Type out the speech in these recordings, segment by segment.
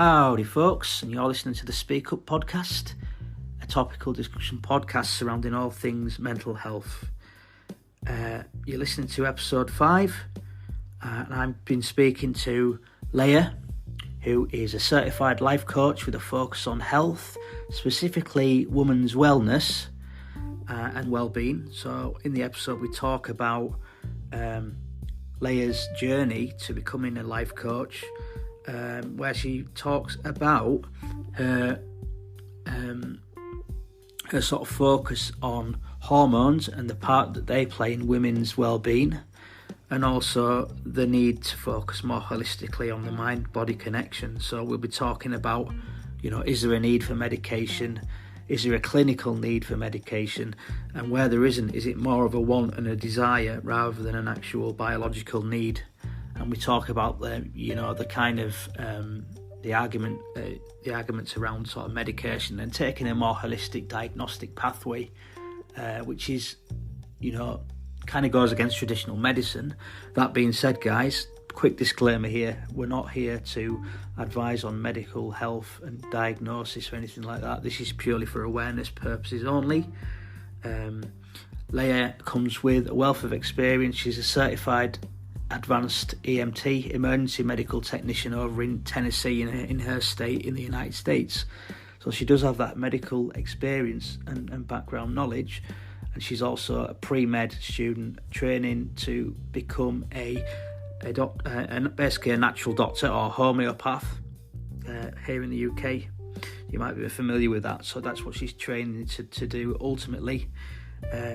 Howdy folks, and you're listening to the Speak Up podcast, a topical discussion podcast surrounding all things mental health. You're listening to episode 5, and I've been speaking to Leah, who is a certified life coach with a focus on health, specifically women's wellness and well-being. So in the episode we talk about Leah's journey to becoming a life coach, where she talks about her sort of focus on hormones and the part that they play in women's well-being, and also the need to focus more holistically on the mind-body connection. So we'll be talking about, is there a need for medication? Is there a clinical need for medication? And where there isn't, is it more of a want and a desire rather than an actual biological need? And we talk about the kind of the arguments around sort of medication and taking a more holistic diagnostic pathway, which is, kind of goes against traditional medicine. That being said, guys, quick disclaimer here: we're not here to advise on medical health and diagnosis or anything like that. This is purely for awareness purposes only. Leah comes with a wealth of experience. She's a certified advanced AEMT, emergency medical technician, over in Tennessee in her state in the United States. So she does have that medical experience and background knowledge, and she's also a pre-med student training to become basically a natural doctor or homeopath here in the UK. You might be familiar with that. So that's what she's training to do ultimately.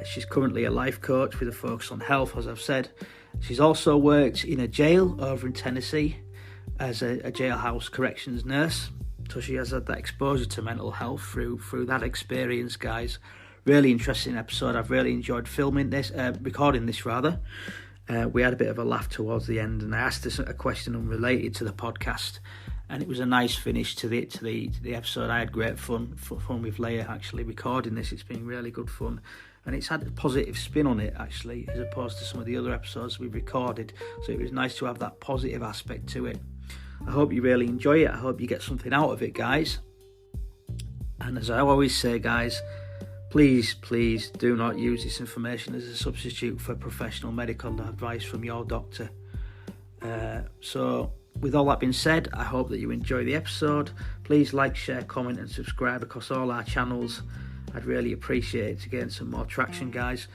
She's currently a life coach with a focus on health, as I've said. She's also worked in a jail over in Tennessee as a jailhouse corrections nurse. So she has had that exposure to mental health through that experience, guys. Really interesting episode. I've really enjoyed recording this. We had a bit of a laugh towards the end, and I asked her a question unrelated to the podcast, and it was a nice finish to the episode. I had great fun with Leah actually recording this. It's been really good fun, and it's had a positive spin on it actually, as opposed to some of the other episodes we've recorded. So it was nice to have that positive aspect to it. I hope you really enjoy it. I hope you get something out of it, guys. And as I always say, guys, please do not use this information as a substitute for professional medical advice from your doctor. So with all that being said, I hope that you enjoy the episode. Please like, share, comment and subscribe across all our channels. I'd really appreciate it to gain some more traction, guys.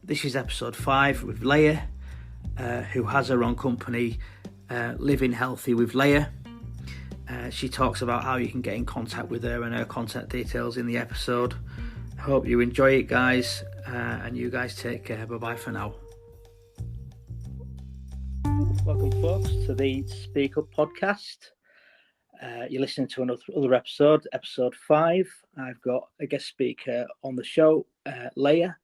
This is episode 5 with Leah, who has her own company, Living Healthy with Leah. She talks about how you can get in contact with her and her contact details in the episode. I hope you enjoy it, guys, and you guys take care. Bye-bye for now. Welcome, folks, to the Speak Up podcast. You're listening to another episode 5. I've got a guest speaker on the show, Leah,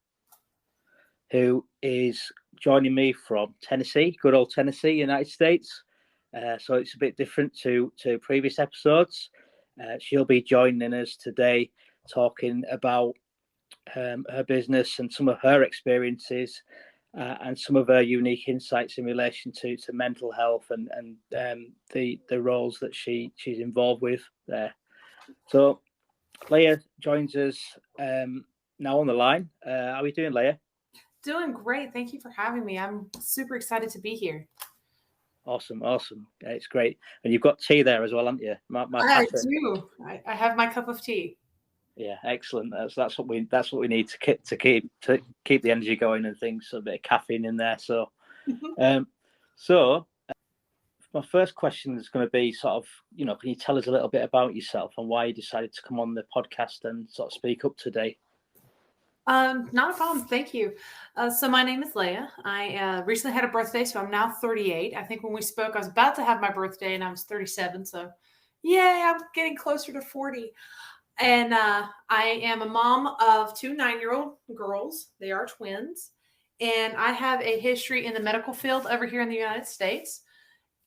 who is joining me from Tennessee, good old Tennessee, United States. So it's a bit different to previous episodes. She'll be joining us today talking about her business and some of her experiences and some of her unique insights in relation to mental health and the roles that she's involved with there. So Leah joins us now on the line. How are we doing, Leah? Doing great. Thank you for having me. I'm super excited to be here. Awesome. Yeah, it's great. And you've got tea there as well, haven't you? I do. I have my cup of tea. Yeah, excellent. That's what we need to keep the energy going and things. So a bit of caffeine in there. So, so my first question is going to be sort of, can you tell us a little bit about yourself and why you decided to come on the podcast and sort of speak up today? Not a problem. Thank you. So my name is Leah. I recently had a birthday, so I'm now 38. I think when we spoke, I was about to have my birthday and I was 37. So yay, I'm getting closer to 40. And I am a mom of 2 9-year-old girls. They are twins. And I have a history in the medical field over here in the United States.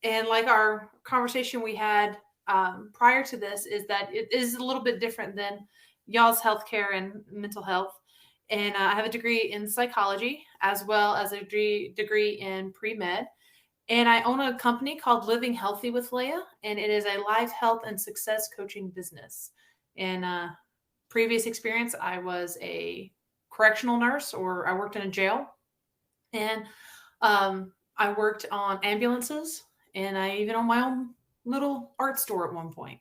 And like our conversation we had prior to this is that it is a little bit different than y'all's healthcare and mental health. And I have a degree in psychology as well as a degree in pre-med. And I own a company called Living Healthy with Leah, and it is a life health and success coaching business. In previous experience, I was a correctional nurse, or I worked in a jail, and I worked on ambulances, and I even owned my own little art store at one point.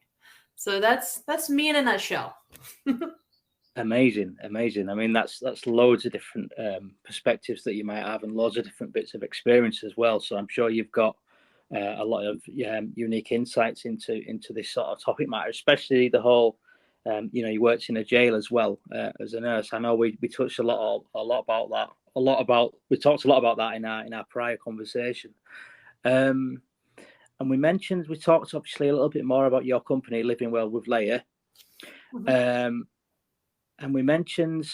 So that's me in a nutshell. Amazing, amazing. I mean, that's loads of different perspectives that you might have, and loads of different bits of experience as well. So I'm sure you've got a lot of unique insights into this sort of topic matter, especially the whole. You worked in a jail as well as a nurse. I know we touched a lot about that. We talked a lot about that in our prior conversation. And we talked obviously a little bit more about your company, Living Well with Leah. Mm-hmm. And we mentioned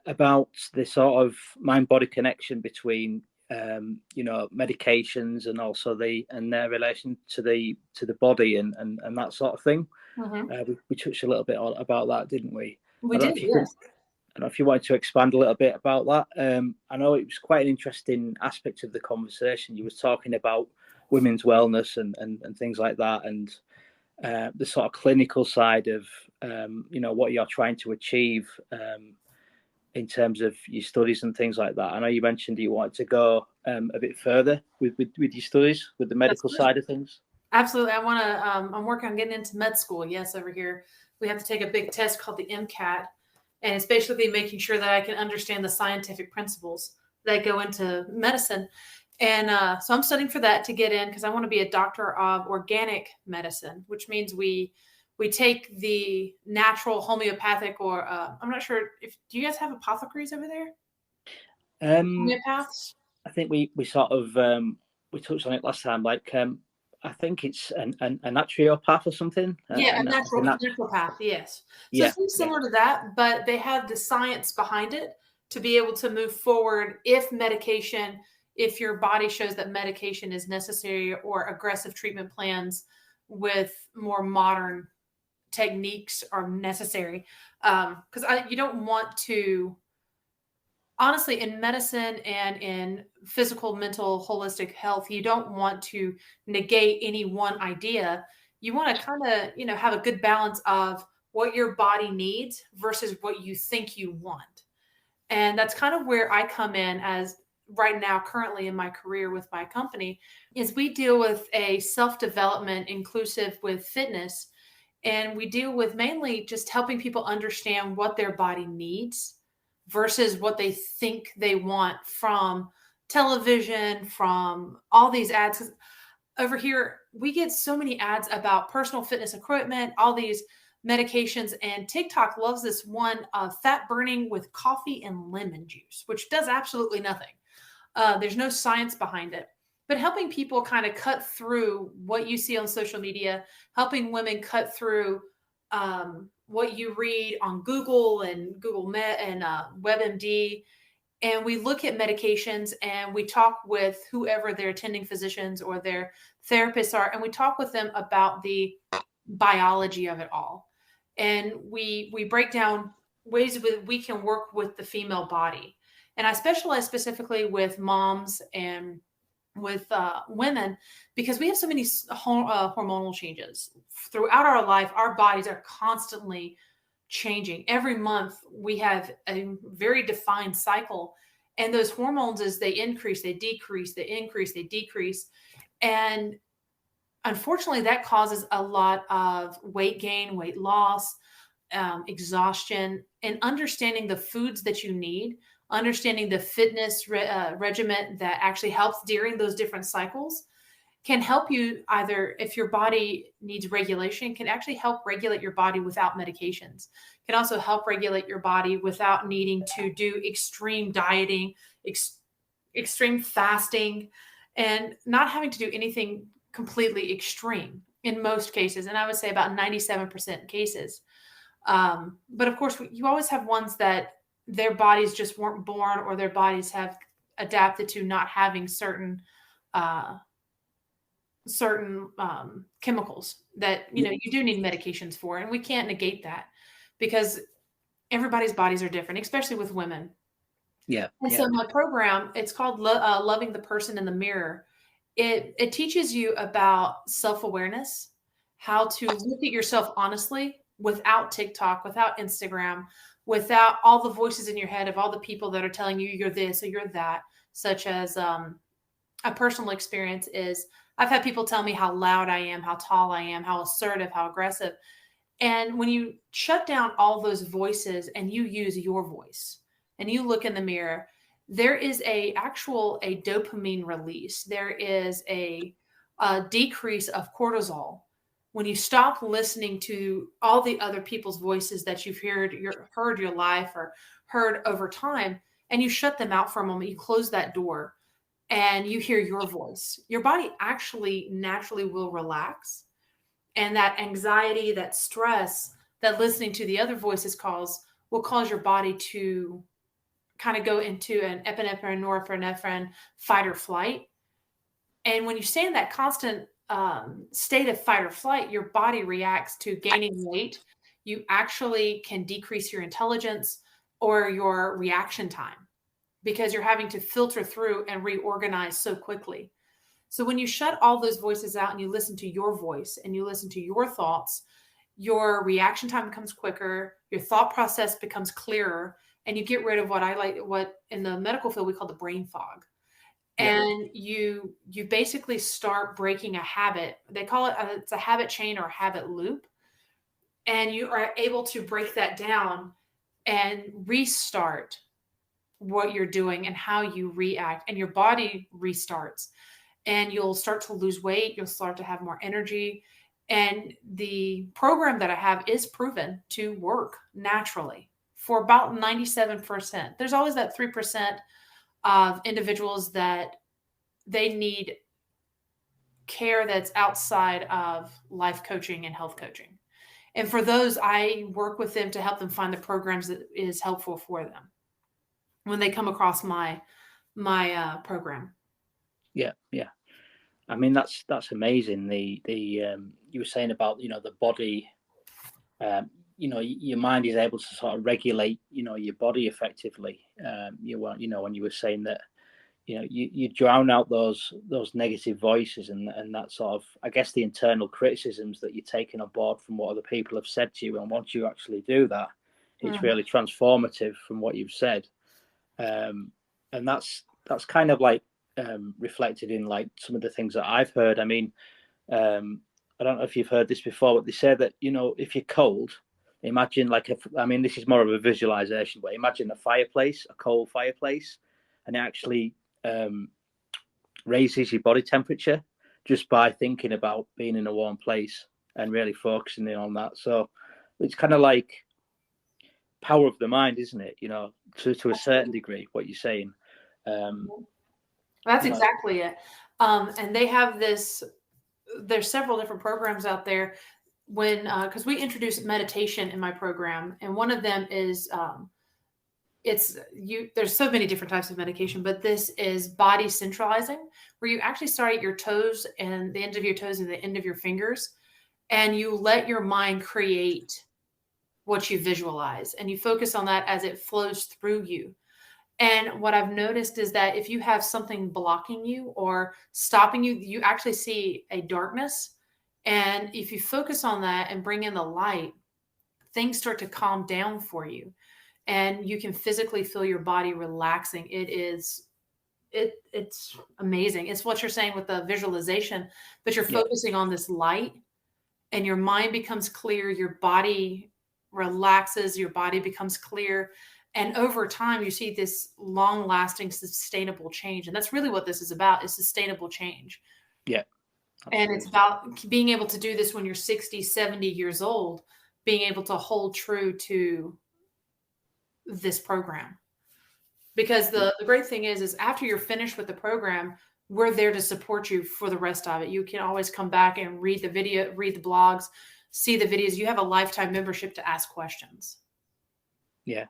about the sort of mind-body connection between medications and also their relation to the body and that sort of thing. Mm-hmm. We touched a little bit about that, didn't we? We did, yes. I don't know if you wanted to expand a little bit about that. I know it was quite an interesting aspect of the conversation. You were talking about women's wellness and things like that, and the sort of clinical side of what you're trying to achieve in terms of your studies and things like that. I know you mentioned you wanted to go a bit further with your studies, with the medical side of things. Absolutely. I want to, I'm working on getting into med school. Yes, over here, we have to take a big test called the MCAT. And it's basically making sure that I can understand the scientific principles that go into medicine. And so I'm studying for that to get in, because I want to be a doctor of organic medicine, which means we take the natural homeopathic, or I'm not sure do you guys have apothecaries over there? Homeopaths? I think we sort of we touched on it last time. Like I think it's a naturopath or something. Yeah, a naturopath. Yes. So it seems similar to that, but they have the science behind it to be able to move forward if your body shows that medication is necessary, or aggressive treatment plans with more modern techniques are necessary. Because you don't want to, honestly, in medicine and in physical, mental, holistic health, you don't want to negate any one idea. You want to kind of, have a good balance of what your body needs versus what you think you want. And that's kind of where I come in as right now, currently in my career with my company, is we deal with a self-development inclusive with fitness. And we deal with mainly just helping people understand what their body needs versus what they think they want from television, from all these ads. Over here, we get so many ads about personal fitness equipment, all these medications, and TikTok loves this one fat burning with coffee and lemon juice, which does absolutely nothing. There's no science behind it. But helping people kind of cut through what you see on social media, helping women cut through what you read on Google and Google Med and WebMD. And we look at medications, and we talk with whoever their attending physicians or their therapists are, and we talk with them about the biology of it all. And we break down ways we can work with the female body. And I specialize specifically with moms and with women, because we have so many hormonal changes throughout our life. Our bodies are constantly changing. Every month we have a very defined cycle, and those hormones, as they increase, they decrease, they increase, they decrease. And unfortunately, that causes a lot of weight gain, weight loss, exhaustion, and understanding the foods that you need, understanding the fitness regimen that actually helps during those different cycles can help you. Either if your body needs regulation, can actually help regulate your body without medications, can also help regulate your body without needing to do extreme dieting, extreme fasting, and not having to do anything completely extreme in most cases. And I would say about 97% cases. But of course, you always have ones that their bodies just weren't born, or their bodies have adapted to not having certain chemicals that, you do need medications for. And we can't negate that, because everybody's bodies are different, especially with women. Yeah. And Yeah. so my program, it's called Loving the Person in the Mirror. It teaches you about self-awareness, how to look at yourself honestly without TikTok, without Instagram, without all the voices in your head of all the people that are telling you you're this or you're that, such as a personal experience is I've had people tell me how loud I am, how tall I am, how assertive, how aggressive. And when you shut down all those voices and you use your voice and you look in the mirror, there is a dopamine release. There is a decrease of cortisol when you stop listening to all the other people's voices that you've heard your life or heard over time, and you shut them out for a moment. You close that door and you hear your voice. Your body actually naturally will relax, and that anxiety, that stress that listening to the other voices will cause your body to kind of go into an epinephrine, norepinephrine fight or flight. And when you stay in that constant state of fight or flight, your body reacts to gaining weight. You actually can decrease your intelligence or your reaction time because you're having to filter through and reorganize so quickly. So when you shut all those voices out and you listen to your voice and you listen to your thoughts, your reaction time becomes quicker, your thought process becomes clearer, and you get rid of what in the medical field we call the brain fog. Yeah. And you basically start breaking a habit. They call it it's a habit chain or a habit loop. And you are able to break that down and restart what you're doing and how you react, and your body restarts, and you'll start to lose weight. You'll start to have more energy. And the program that I have is proven to work naturally for about 97%. There's always that 3% of individuals that they need care that's outside of life coaching and health coaching. And for those, I work with them to help them find the programs that is helpful for them when they come across my program. Yeah. Yeah. I mean, that's amazing. The you were saying about, the body, your mind is able to sort of regulate, your body effectively. When you were saying that, you drown out those negative voices and that sort of, I guess, the internal criticisms that you're taking on board from what other people have said to you. And once you actually do that, it's really transformative from what you've said. And that's kind of like reflected in like some of the things that I've heard. I mean, I don't know if you've heard this before, but they say that, if you're cold, imagine this is more of a visualization, but imagine a cold fireplace, and it actually raises your body temperature just by thinking about being in a warm place and really focusing in on that. So it's kind of like power of the mind, isn't it? To a certain degree, what you're saying. That's exactly it. And they have this, there's several different programs out there because we introduced meditation in my program. And one of them is, there's so many different types of medication, but this is body centralizing, where you actually start at your toes and the end of your toes and the end of your fingers, and you let your mind create what you visualize, and you focus on that as it flows through you. And what I've noticed is that if you have something blocking you or stopping you, you actually see a darkness. And if you focus on that and bring in the light, things start to calm down for you. And you can physically feel your body relaxing. It's amazing. It's what you're saying with the visualization, but you're focusing on this light, and your mind becomes clear. Your body relaxes. Your body becomes clear. And over time, you see this long-lasting, sustainable change. And that's really what this is about, is sustainable change. Yeah. Absolutely. And it's about being able to do this when you're 60, 70 years old, being able to hold true to this program. Because the great thing is after you're finished with the program, we're there to support you for the rest of it. You can always come back and read the video, read the blogs, see the videos. You have a lifetime membership to ask questions. Yeah.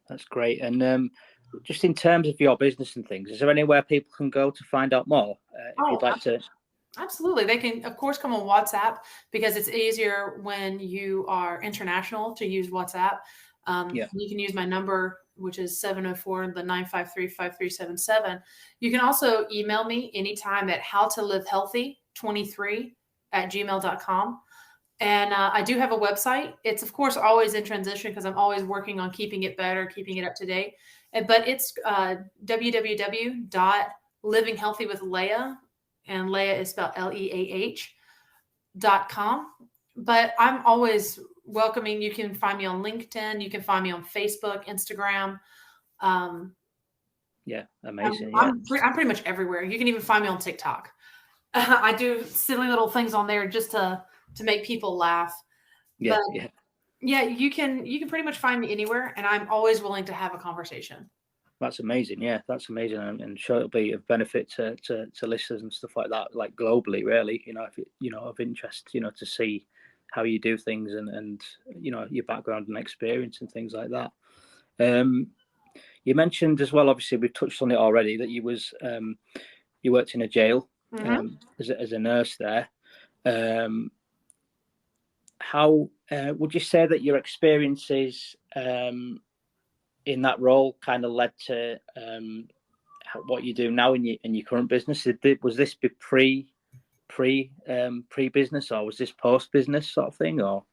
That's great. And just in terms of your business and things, is there anywhere people can go to find out more? If you'd like to. Absolutely. They can, of course, come on WhatsApp, because it's easier when you are international to use WhatsApp. You can use my number which is 704-953-5377. You can also email me anytime at howtolivehealthy23@gmail.com. And I do have a website. It's, of course, always in transition because I'm always working on keeping it better, keeping it up to date. But it's www.livinghealthywithleah, and Leah is spelled LEAH.com. But I'm always welcoming. You can find me on LinkedIn. You can find me on Facebook, Instagram. Yeah, amazing. I'm pretty much everywhere. You can even find me on TikTok. I do silly little things on there just to make people laugh. Yeah, but yeah, you can pretty much find me anywhere, and I'm always willing to have a conversation. That's amazing. Yeah, that's amazing, and sure it'll be of benefit to listeners and stuff like that, like globally, really. If it, of interest, to see how you do things and your background and experience and things like that. You mentioned as well, obviously we've touched on it already, that you worked in a jail as a nurse there. How would you say that your experiences in that role kind of led to what you do now in your current business? Was this pre-business, or was this post-business sort of thing, or?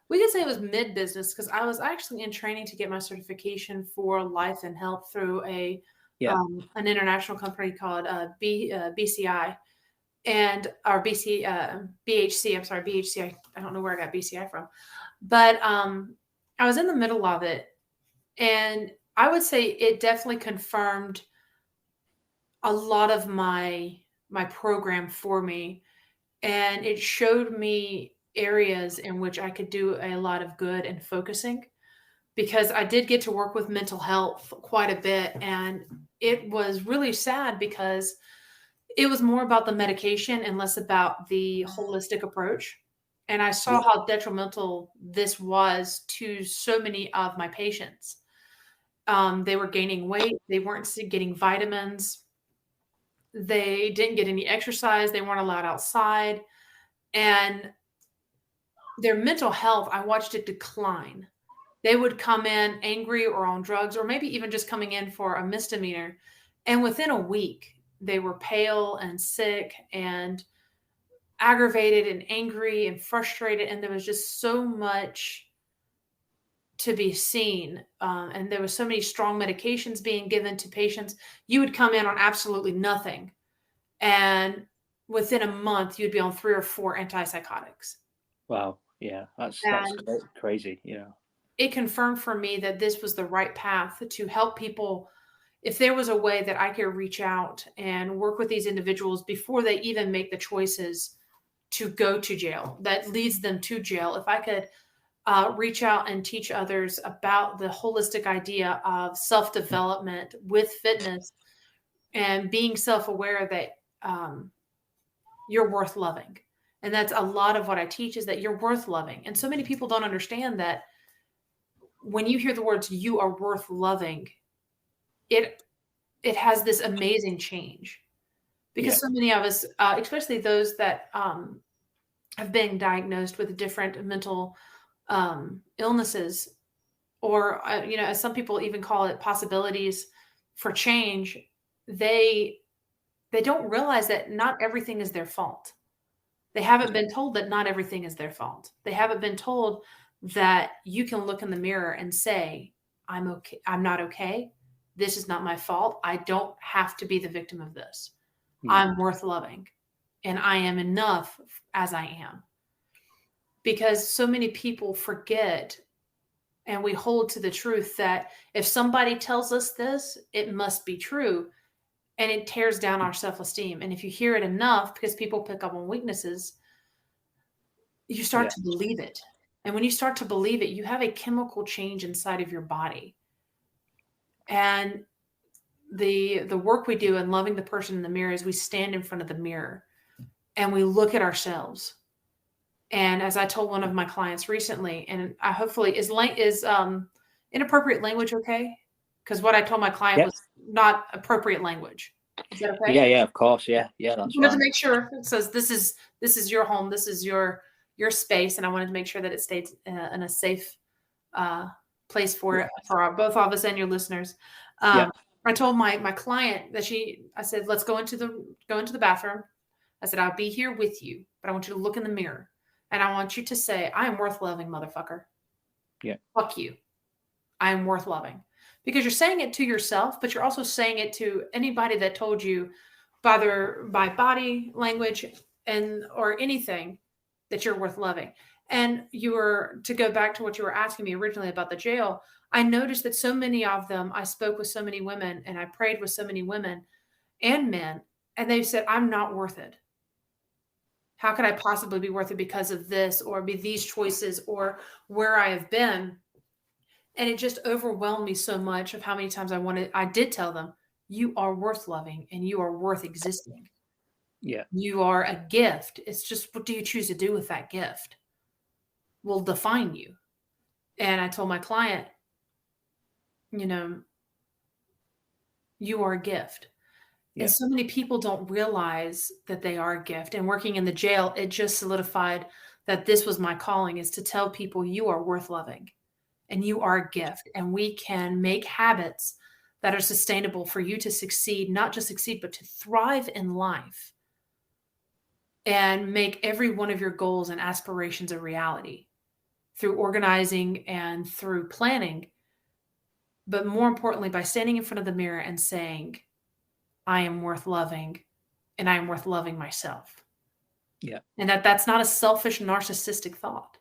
We could say it was mid-business, because I was actually in training to get my certification for life and health through an international company called BCI. Or BHC, I'm sorry, BHC. I don't know where I got BCI from, but I was in the middle of it, and I would say it definitely confirmed a lot of my program for me, and it showed me areas in which I could do a lot of good and focusing, because I did get to work with mental health quite a bit, and it was really sad because it was more about the medication and less about the holistic approach. And I saw how detrimental this was to so many of my patients. They were gaining weight. They weren't getting vitamins. They didn't get any exercise. They weren't allowed outside. And their mental health, I watched it decline. They would come in angry or on drugs, or maybe even just coming in for a misdemeanor. And within a week, they were pale and sick and aggravated and angry and frustrated. And there was just so much to be seen. And there was so many strong medications being given to patients. You would come in on absolutely nothing, and within a month, you'd be on 3 or 4 antipsychotics. Wow. Yeah. That's crazy. It confirmed for me that this was the right path to help people. If there was a way that I could reach out and work with these individuals before they even make the choices to go to jail, that leads them to jail, if I could reach out and teach others about the holistic idea of self-development with fitness and being self-aware that you're worth loving. And that's a lot of what I teach, is that you're worth loving. And so many people don't understand that when you hear the words "you are worth loving," it has this amazing change, because so many of us, especially those that have been diagnosed with different mental illnesses, or as some people even call it, possibilities for change, they don't realize that not everything is their fault. They haven't been told that not everything is their fault. They haven't been told that you can look in the mirror and say, I'm okay. I'm not okay. This is not my fault. I don't have to be the victim of this. I'm worth loving, and I am enough as I am. Because so many people forget, and we hold to the truth that if somebody tells us this, it must be true. And it tears down our self-esteem. And if you hear it enough, because people pick up on weaknesses, you start to believe it. And when you start to believe it, you have a chemical change inside of your body. And the work we do in loving the person in the mirror is we stand in front of the mirror and we look at ourselves. And as I told one of my clients recently, and I hopefully is inappropriate language okay? Because what I told my client was not appropriate language. Is that okay? Yeah, of course. Yeah, that's I wanted to make sure it says this is your home, this is your space, and I wanted to make sure that it stayed in a safe place for it for both of us and your listeners. Yeah. I told my client that I said, let's go into the bathroom. I said, I'll be here with you, but I want you to look in the mirror and I want you to say, I am worth loving, motherfucker. Yeah. Fuck you. I am worth loving. Because you're saying it to yourself, but you're also saying it to anybody that told you by body language or anything that you're worth loving. And to go back to what you were asking me originally about the jail, I noticed that so many of them, I spoke with so many women and I prayed with so many women and men, and they said, I'm not worth it. How could I possibly be worth it because of this or be these choices or where I have been? And it just overwhelmed me so much of how many times I did tell them, you are worth loving and you are worth existing. Yeah. You are a gift. It's just, what do you choose to do with that gift will define you. And I told my client, you are a gift. Yeah. And so many people don't realize that they are a gift. And working in the jail, it just solidified that this was my calling, is to tell people you are worth loving and you are a gift. And we can make habits that are sustainable for you to succeed, not just succeed, but to thrive in life and make every one of your goals and aspirations a reality through organizing and through planning. But more importantly, by standing in front of the mirror and saying, I am worth loving and I am worth loving myself. Yeah. And that's not a selfish, narcissistic thought.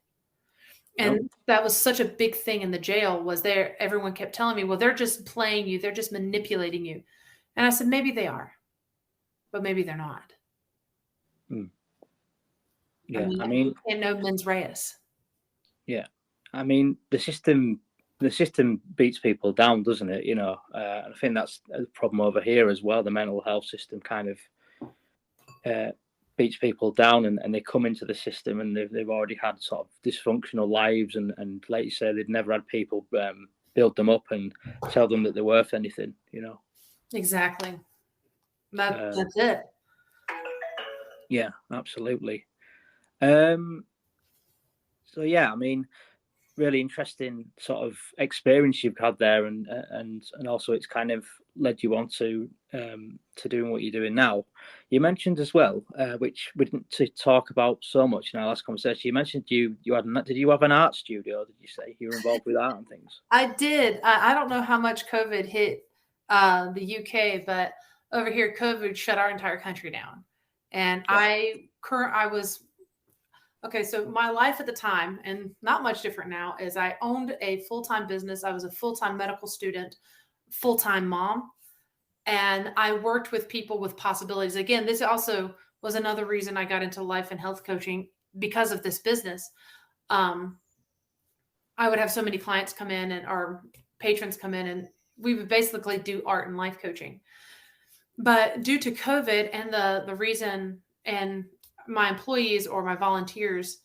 And that was such a big thing in the jail was everyone kept telling me, well, they're just playing you. They're just manipulating you. And I said, maybe they are, but maybe they're not. Yeah. I mean can't know mens reis. Yeah. I mean, the system beats people down, doesn't it? I think that's a problem over here as well. The mental health system kind of beats people down, and they come into the system and they've already had sort of dysfunctional lives, and like you say, they've never had people build them up and tell them that they're worth anything. Exactly. That's it. Yeah, absolutely. So yeah, I mean, really interesting sort of experience you've had there, and also it's kind of led you on to doing what you're doing now. You mentioned as well, which we didn't talk about so much in our last conversation. You mentioned did you have an art studio? Did you say you were involved with art and things? I did. I don't know how much COVID hit the UK, but over here, COVID shut our entire country down. And okay, so my life at the time, and not much different now, is I owned a full-time business. I was a full-time medical student, full-time mom, and I worked with people with possibilities. Again, this also was another reason I got into life and health coaching because of this business. I would have so many clients come in and our patrons come in, and we would basically do art and life coaching. But due to COVID and the reason, and my employees or my volunteers,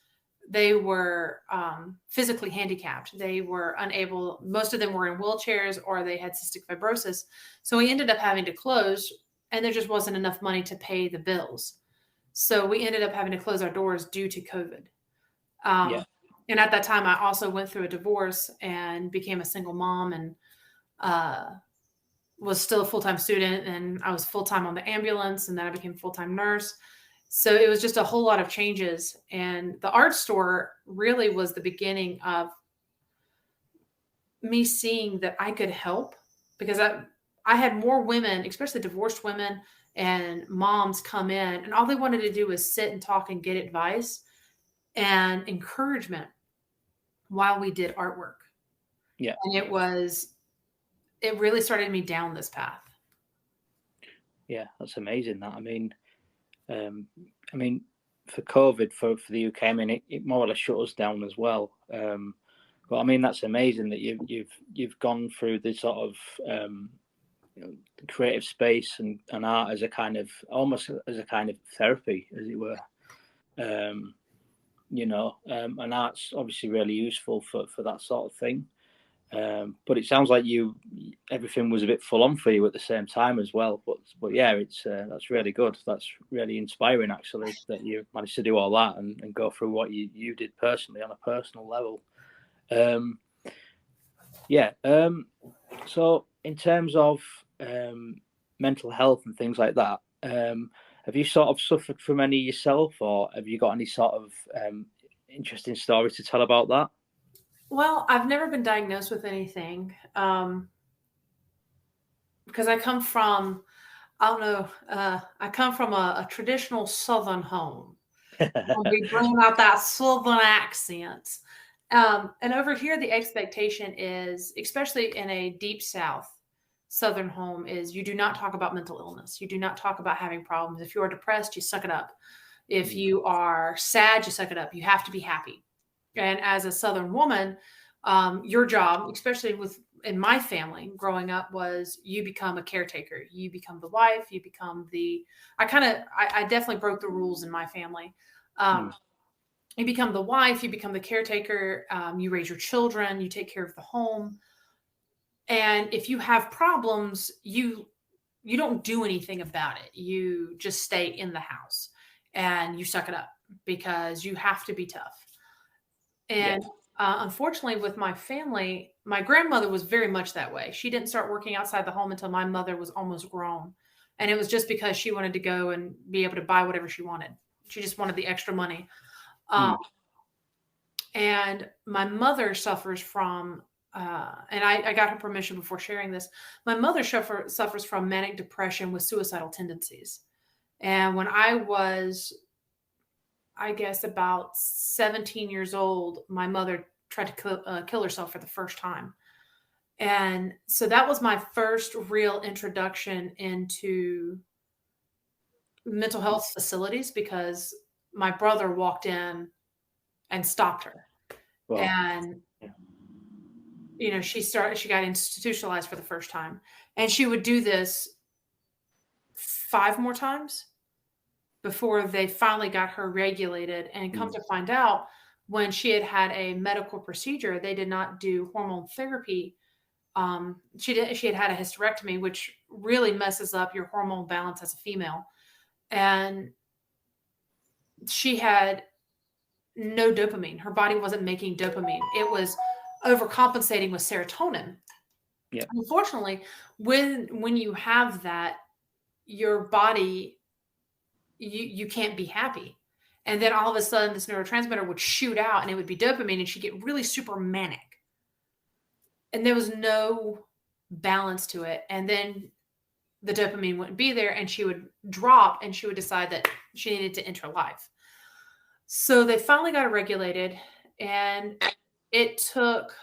they were physically handicapped. They were unable, most of them were in wheelchairs or they had cystic fibrosis. So we ended up having to close, and there just wasn't enough money to pay the bills. So we ended up having to close our doors due to COVID. And at that time, I also went through a divorce and became a single mom, and was still a full-time student, and I was full-time on the ambulance, and then I became a full-time nurse. So it was just a whole lot of changes. And the art store really was the beginning of me seeing that I could help, because I had more women, especially divorced women and moms, come in, and all they wanted to do was sit and talk and get advice and encouragement while we did artwork. Yeah. And it really started me down this path. Yeah, that's amazing. That, I mean, for COVID, for the UK, I mean, it more or less shut us down as well. But I mean, that's amazing that you've gone through this sort of creative space and art as a kind of, almost as a kind of therapy, as it were. And art's obviously really useful for that sort of thing. But it sounds like everything was a bit full on for you at the same time as well. But yeah, it's that's really good. That's really inspiring, actually, that you managed to do all that and go through what you did personally on a personal level. Yeah. So in terms of mental health and things like that, have you sort of suffered from any yourself, or have you got any sort of interesting stories to tell about that? Well, I've never been diagnosed with anything because I come from, I don't know, I come from a traditional Southern home. And we bring out that Southern accent. And over here, the expectation is, especially in a deep South Southern home, is you do not talk about mental illness. You do not talk about having problems. If you are depressed, you suck it up. If you are sad, you suck it up. You have to be happy. And as a Southern woman, your job, especially in my family growing up, was you become a caretaker. You become the wife. You become I definitely broke the rules in my family. You become the wife, you become the caretaker, you raise your children, you take care of the home. And if you have problems, you don't do anything about it. You just stay in the house and you suck it up because you have to be tough. And unfortunately, with my family, my grandmother was very much that way. She didn't start working outside the home until my mother was almost grown. And it was just because she wanted to go and be able to buy whatever she wanted. She just wanted the extra money. And my mother suffers from, and I got her permission before sharing this. My mother suffers from manic depression with suicidal tendencies. And when I was, I guess, about 17 years old, my mother tried to kill herself for the first time. And so that was my first real introduction into mental health facilities because my brother walked in and stopped her. Well, And she got institutionalized for the first time, and she would do this 5 more times before they finally got her regulated. And come to find out, when she had a medical procedure, they did not do hormone therapy. She had a hysterectomy, which really messes up your hormone balance as a female. And she had no dopamine. Her body wasn't making dopamine. It was overcompensating with serotonin. Yeah. Unfortunately, when you have that, your body, you can't be happy. And then all of a sudden this neurotransmitter would shoot out and it would be dopamine and she'd get really super manic. And there was no balance to it. And then the dopamine wouldn't be there and she would drop and she would decide that she needed to end her life. So they finally got her regulated, and it took,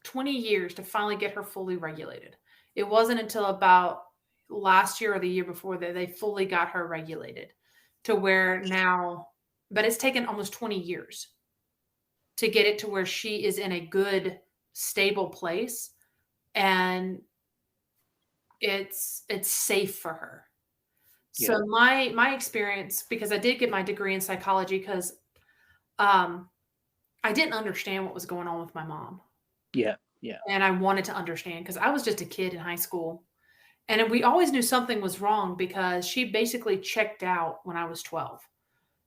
20 years to finally get her fully regulated. It wasn't until about last year or the year before that they fully got her regulated to where now, but it's taken almost 20 years to get it to where she is in a good, stable place, and it's safe for her. So my experience, because I did get my degree in psychology, because I didn't understand what was going on with my mom. Yeah. And I wanted to understand because I was just a kid in high school. And we always knew something was wrong because she basically checked out when I was 12.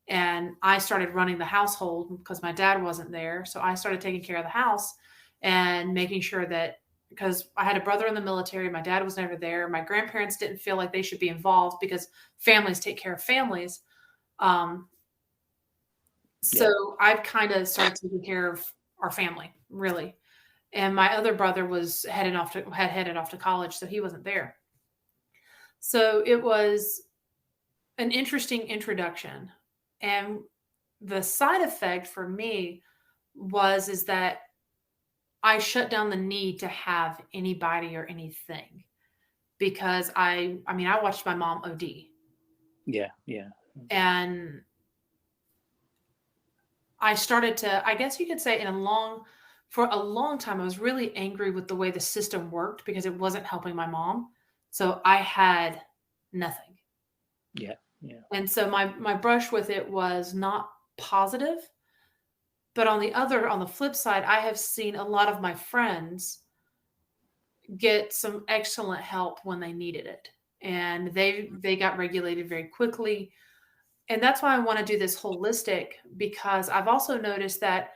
And I started running the household because my dad wasn't there. So I started taking care of the house and making sure that, because I had a brother in the military, my dad was never there. My grandparents didn't feel like they should be involved because families take care of families. So I kind of started taking care of our family, really. And my other brother had headed off to college, so he wasn't there. So it was an interesting introduction. And the side effect for me is that I shut down the need to have anybody or anything because I watched my mom OD. Yeah. And I started to, I guess you could say, for a long time, I was really angry with the way the system worked because it wasn't helping my mom. So I had nothing. Yeah. And so my brush with it was not positive. But on the flip side, I have seen a lot of my friends get some excellent help when they needed it. And they got regulated very quickly. And that's why I want to do this holistic, because I've also noticed that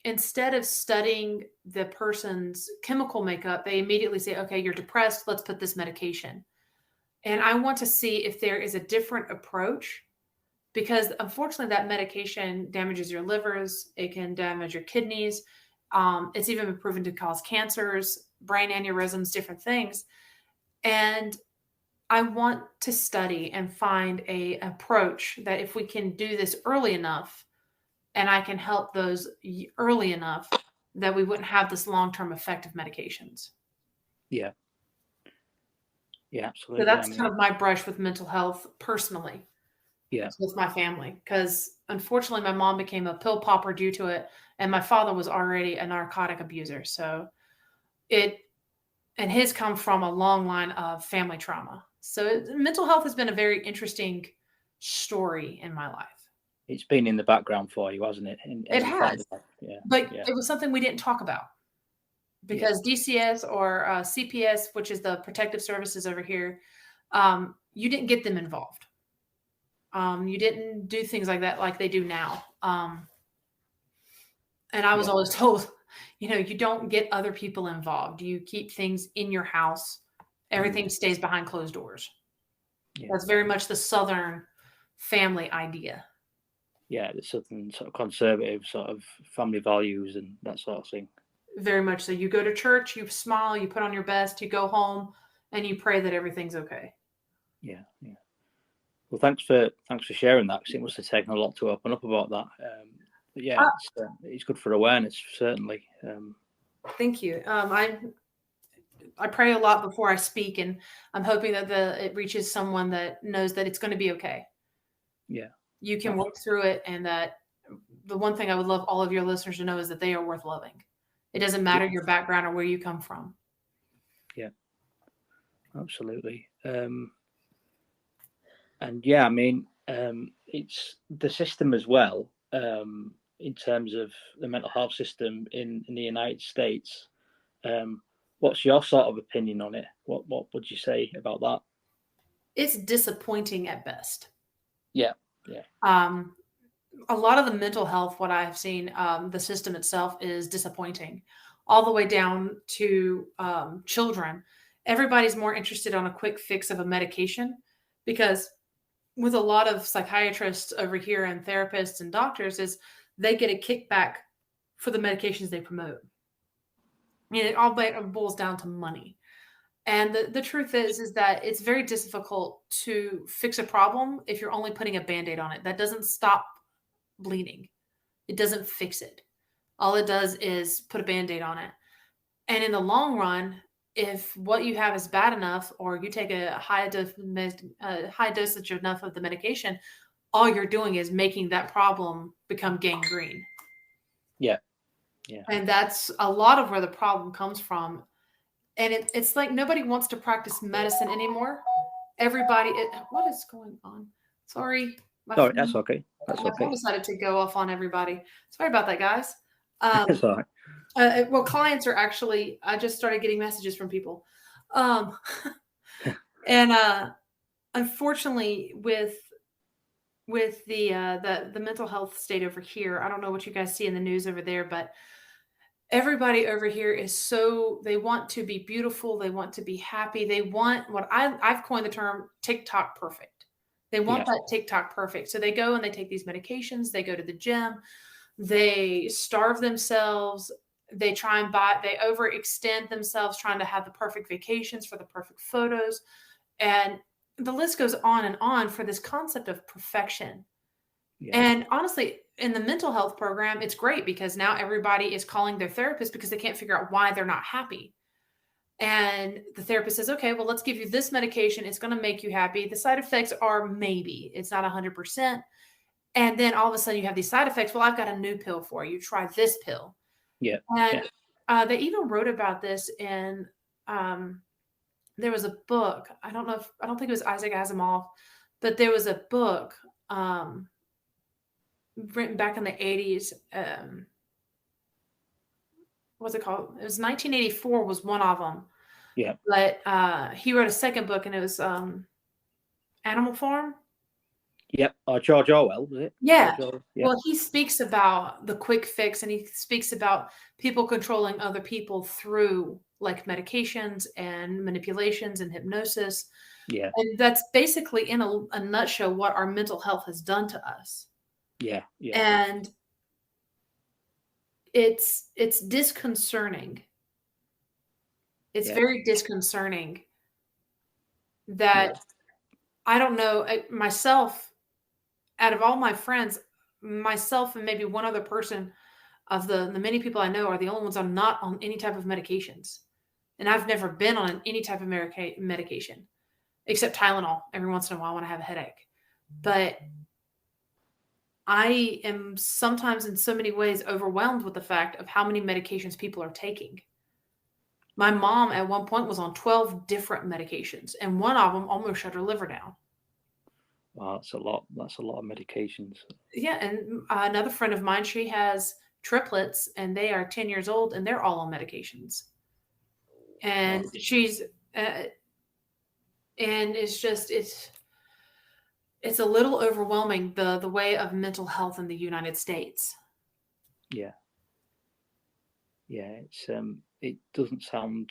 instead of studying the person's chemical makeup, they immediately say, okay, you're depressed. Let's put this medication. And I want to see if there is a different approach, because unfortunately that medication damages your livers. It can damage your kidneys. It's even been proven to cause cancers, brain aneurysms, different things. And I want to study and find a approach that if we can do this early enough, and I can help those early enough, that we wouldn't have this long-term effect of medications. Yeah. Yeah, absolutely. So that's kind of my brush with mental health personally. Yeah. With my family, because unfortunately my mom became a pill popper due to it, and my father was already a narcotic abuser. So his come from a long line of family trauma. So mental health has been a very interesting story in my life. It's been in the background for you, hasn't it? It has. Yeah. But it was something we didn't talk about, because DCS or CPS, which is the protective services over here, you didn't get them involved. You didn't do things like that like they do now. And I was always told, you don't get other people involved. You keep things in your house. Everything stays behind closed doors. Yeah. That's very much the Southern family idea. Yeah, the Southern sort of conservative sort of family values and that sort of thing. Very much so. You go to church, you smile, you put on your best, you go home, and you pray that everything's okay. Yeah. Well, thanks for sharing that, because it must have taken a lot to open up about that. But yeah, it's good for awareness, certainly. Thank you. I pray a lot before I speak, and I'm hoping that it reaches someone that knows that it's going to be okay. Yeah, you can work through it, and that the one thing I would love all of your listeners to know is that they are worth loving. It doesn't matter your background or where you come from. Yeah, absolutely. And yeah, I mean, it's the system as well, in terms of the mental health system in the United States. What's your sort of opinion on it? What would you say about that? It's disappointing at best. Yeah. A lot of the mental health, what I've seen, the system itself is disappointing, all the way down to children. Everybody's more interested on a quick fix of a medication, because with a lot of psychiatrists over here and therapists and doctors, is they get a kickback for the medications they promote. It all boils down to money. And the truth is that it's very difficult to fix a problem if you're only putting a Band-Aid on it. That doesn't stop bleeding. It doesn't fix it. All it does is put a Band-Aid on it. And in the long run, if what you have is bad enough, or you take a high dosage enough of the medication, all you're doing is making that problem become gangrene. Yeah. And that's a lot of where the problem comes from. And it's like nobody wants to practice medicine anymore. Everybody, what is going on? Sorry. Sorry, that's okay. My phone decided to go off on everybody. Sorry about that, guys. That's all right. Well, clients are actually, I just started getting messages from people. And unfortunately, with the mental health state over here, I don't know what you guys see in the news over there, but everybody over here is they want to be beautiful. They want to be happy. They want what I've coined the term TikTok perfect. They want that TikTok perfect. So they go and they take these medications. They go to the gym. They starve themselves. They they overextend themselves trying to have the perfect vacations for the perfect photos. And the list goes on and on for this concept of perfection. Yeah. And honestly, in the mental health program, it's great, because now everybody is calling their therapist because they can't figure out why they're not happy. And the therapist says, okay, well, let's give you this medication. It's going to make you happy. The side effects are maybe, it's not 100%. And then all of a sudden you have these side effects. Well, I've got a new pill for you. Try this pill. Yeah. And they even wrote about this in, there was a book. I don't think it was Isaac Asimov, but there was a book written back in the 80s. What's it called? It was 1984 was one of them. Yeah. But he wrote a second book, and it was Animal Farm. Yep. Or George Orwell, was it? Yeah. George Orwell. Yeah. Well, he speaks about the quick fix, and he speaks about people controlling other people through like medications and manipulations and hypnosis. Yeah. And that's basically in a nutshell what our mental health has done to us. Yeah. Yeah. And it's disconcerting. It's Yeah. very disconcerting that Yeah. I don't know myself, out of all my friends, myself and maybe one other person of the many people I know are the only ones I'm not on any type of medications. And I've never been on any type of medication except Tylenol every once in a while when I have a headache. But I am sometimes in so many ways overwhelmed with the fact of how many medications people are taking. My mom at one point was on 12 different medications, and one of them almost shut her liver down. Wow, that's a lot. That's a lot of medications. Yeah, and another friend of mine, she has triplets, and they are 10 years old, and they're all on medications. And Wow. she's, and it's a little overwhelming the way of mental health in the United States. Yeah. Yeah. It doesn't sound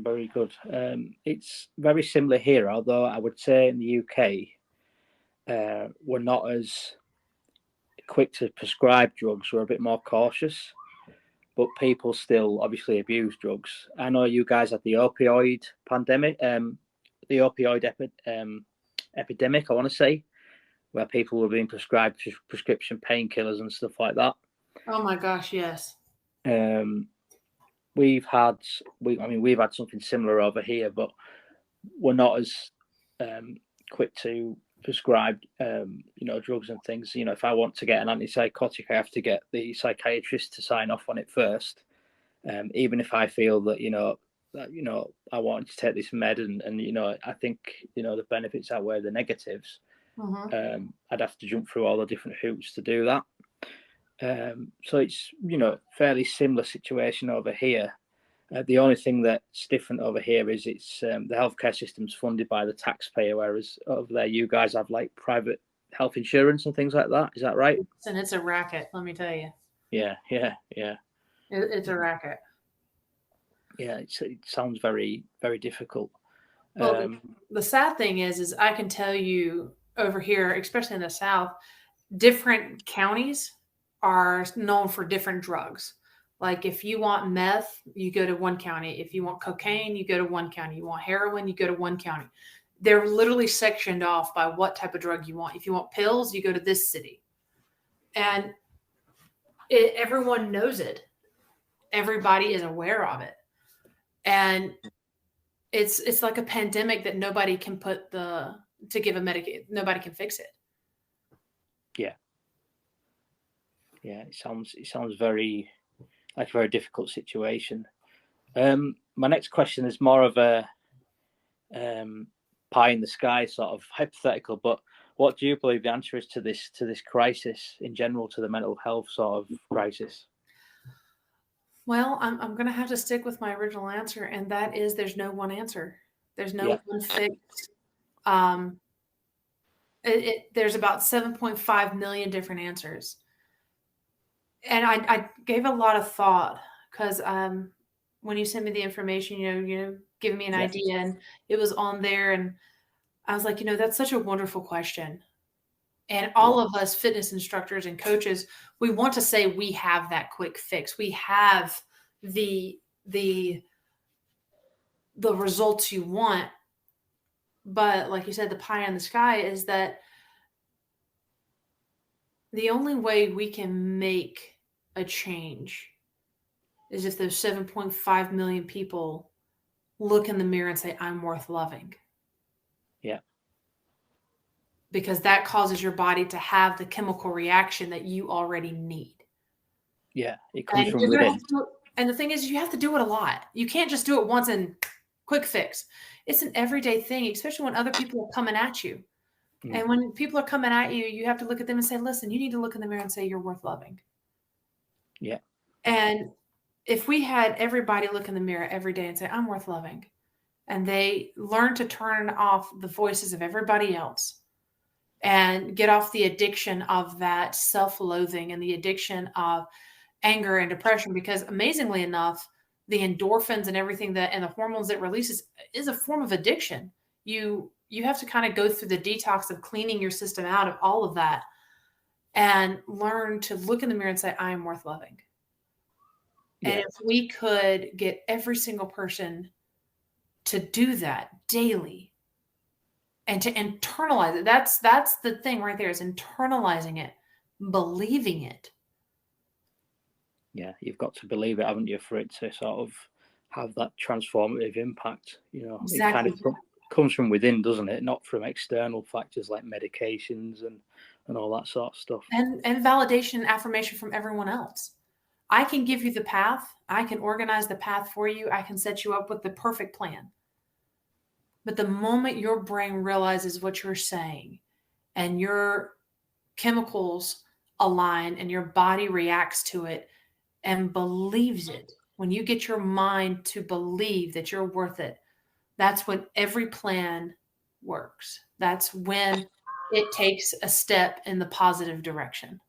very good. It's very similar here, although I would say in the UK, we're not as quick to prescribe drugs. We're a bit more cautious, but people still obviously abuse drugs. I know you guys had the opioid pandemic, the opioid epidemic, I want to say, where people were being prescribed prescription painkillers and stuff like that. Oh my gosh, yes. We've had something similar over here, but we're not as quick to prescribe drugs and things. If I want to get an antipsychotic, I have to get the psychiatrist to sign off on it first, even if I feel that I want to take this med and I think the benefits outweigh the negatives. I'd have to jump through all the different hoops to do that. So it's fairly similar situation over here. The only thing that's different over here is it's the healthcare system's funded by the taxpayer, whereas over there you guys have like private health insurance and things like that. Is that right? And it's a racket, let me tell you. Yeah. It's a racket. Yeah, it sounds very, very difficult. Well, the sad thing is I can tell you over here, especially in the South, different counties are known for different drugs. Like if you want meth, you go to one county. If you want cocaine, you go to one county. You want heroin, you go to one county. They're literally sectioned off by what type of drug you want. If you want pills, you go to this city. And everyone knows it. Everybody is aware of it. And it's like a pandemic that nobody can nobody can fix it. Yeah, it sounds very like a very difficult situation. My next question is more of a pie in the sky sort of hypothetical, but what do you believe the answer is to this crisis in general, to the mental health sort of crisis? Well, I'm going to have to stick with my original answer, and that is there's no one answer. There's no one fix. There's about 7.5 million different answers. And I gave a lot of thought because when you sent me the information, giving me an idea, and it was on there, and I was like, that's such a wonderful question. And all of us fitness instructors and coaches, we want to say we have that quick fix. We have the results you want. But like you said, the pie in the sky is that the only way we can make a change is if those 7.5 million people look in the mirror and say, I'm worth loving. Yeah. Because that causes your body to have the chemical reaction that you already need. Yeah, it comes from within. And the thing is, you have to do it a lot. You can't just do it once and quick fix. It's an everyday thing, especially when other people are coming at you. And when people are coming at you, you have to look at them and say, listen, you need to look in the mirror and say you're worth loving. Yeah. And if we had everybody look in the mirror every day and say, I'm worth loving, and they learn to turn off the voices of everybody else and get off the addiction of that self-loathing and the addiction of anger and depression. Because amazingly enough, the endorphins and everything that and the hormones it releases is a form of addiction. You have to kind of go through the detox of cleaning your system out of all of that and learn to look in the mirror and say, I am worth loving. And if we could get every single person to do that daily and to internalize it, that's the thing right there, is internalizing it, believing it. Yeah, you've got to believe it, haven't you, for it to sort of have that transformative impact. You know, Exactly. It kind of comes from within, doesn't it? Not from external factors like medications and all that sort of stuff. And validation and affirmation from everyone else. I can give you the path. I can organize the path for you. I can set you up with the perfect plan. But the moment your brain realizes what you're saying and your chemicals align and your body reacts to it and believes it, when you get your mind to believe that you're worth it, that's when every plan works. That's when it takes a step in the positive direction.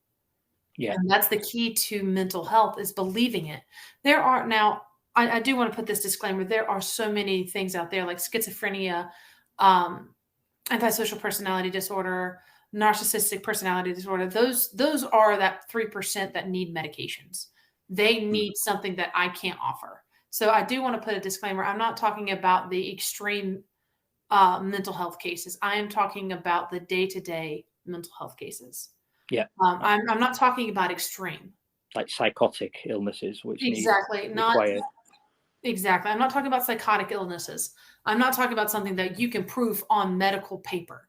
Yeah. And that's the key to mental health, is believing it. There are now, I do want to put this disclaimer. There are so many things out there like schizophrenia, antisocial personality disorder, narcissistic personality disorder. Those are that 3% that need medications. They need something that I can't offer. So I do want to put a disclaimer. I'm not talking about the extreme mental health cases. I am talking about the day-to-day mental health cases. Yeah. I'm not talking about extreme. Like psychotic illnesses, which exactly need required. Exactly. I'm not talking about psychotic illnesses. I'm not talking about something that you can prove on medical paper.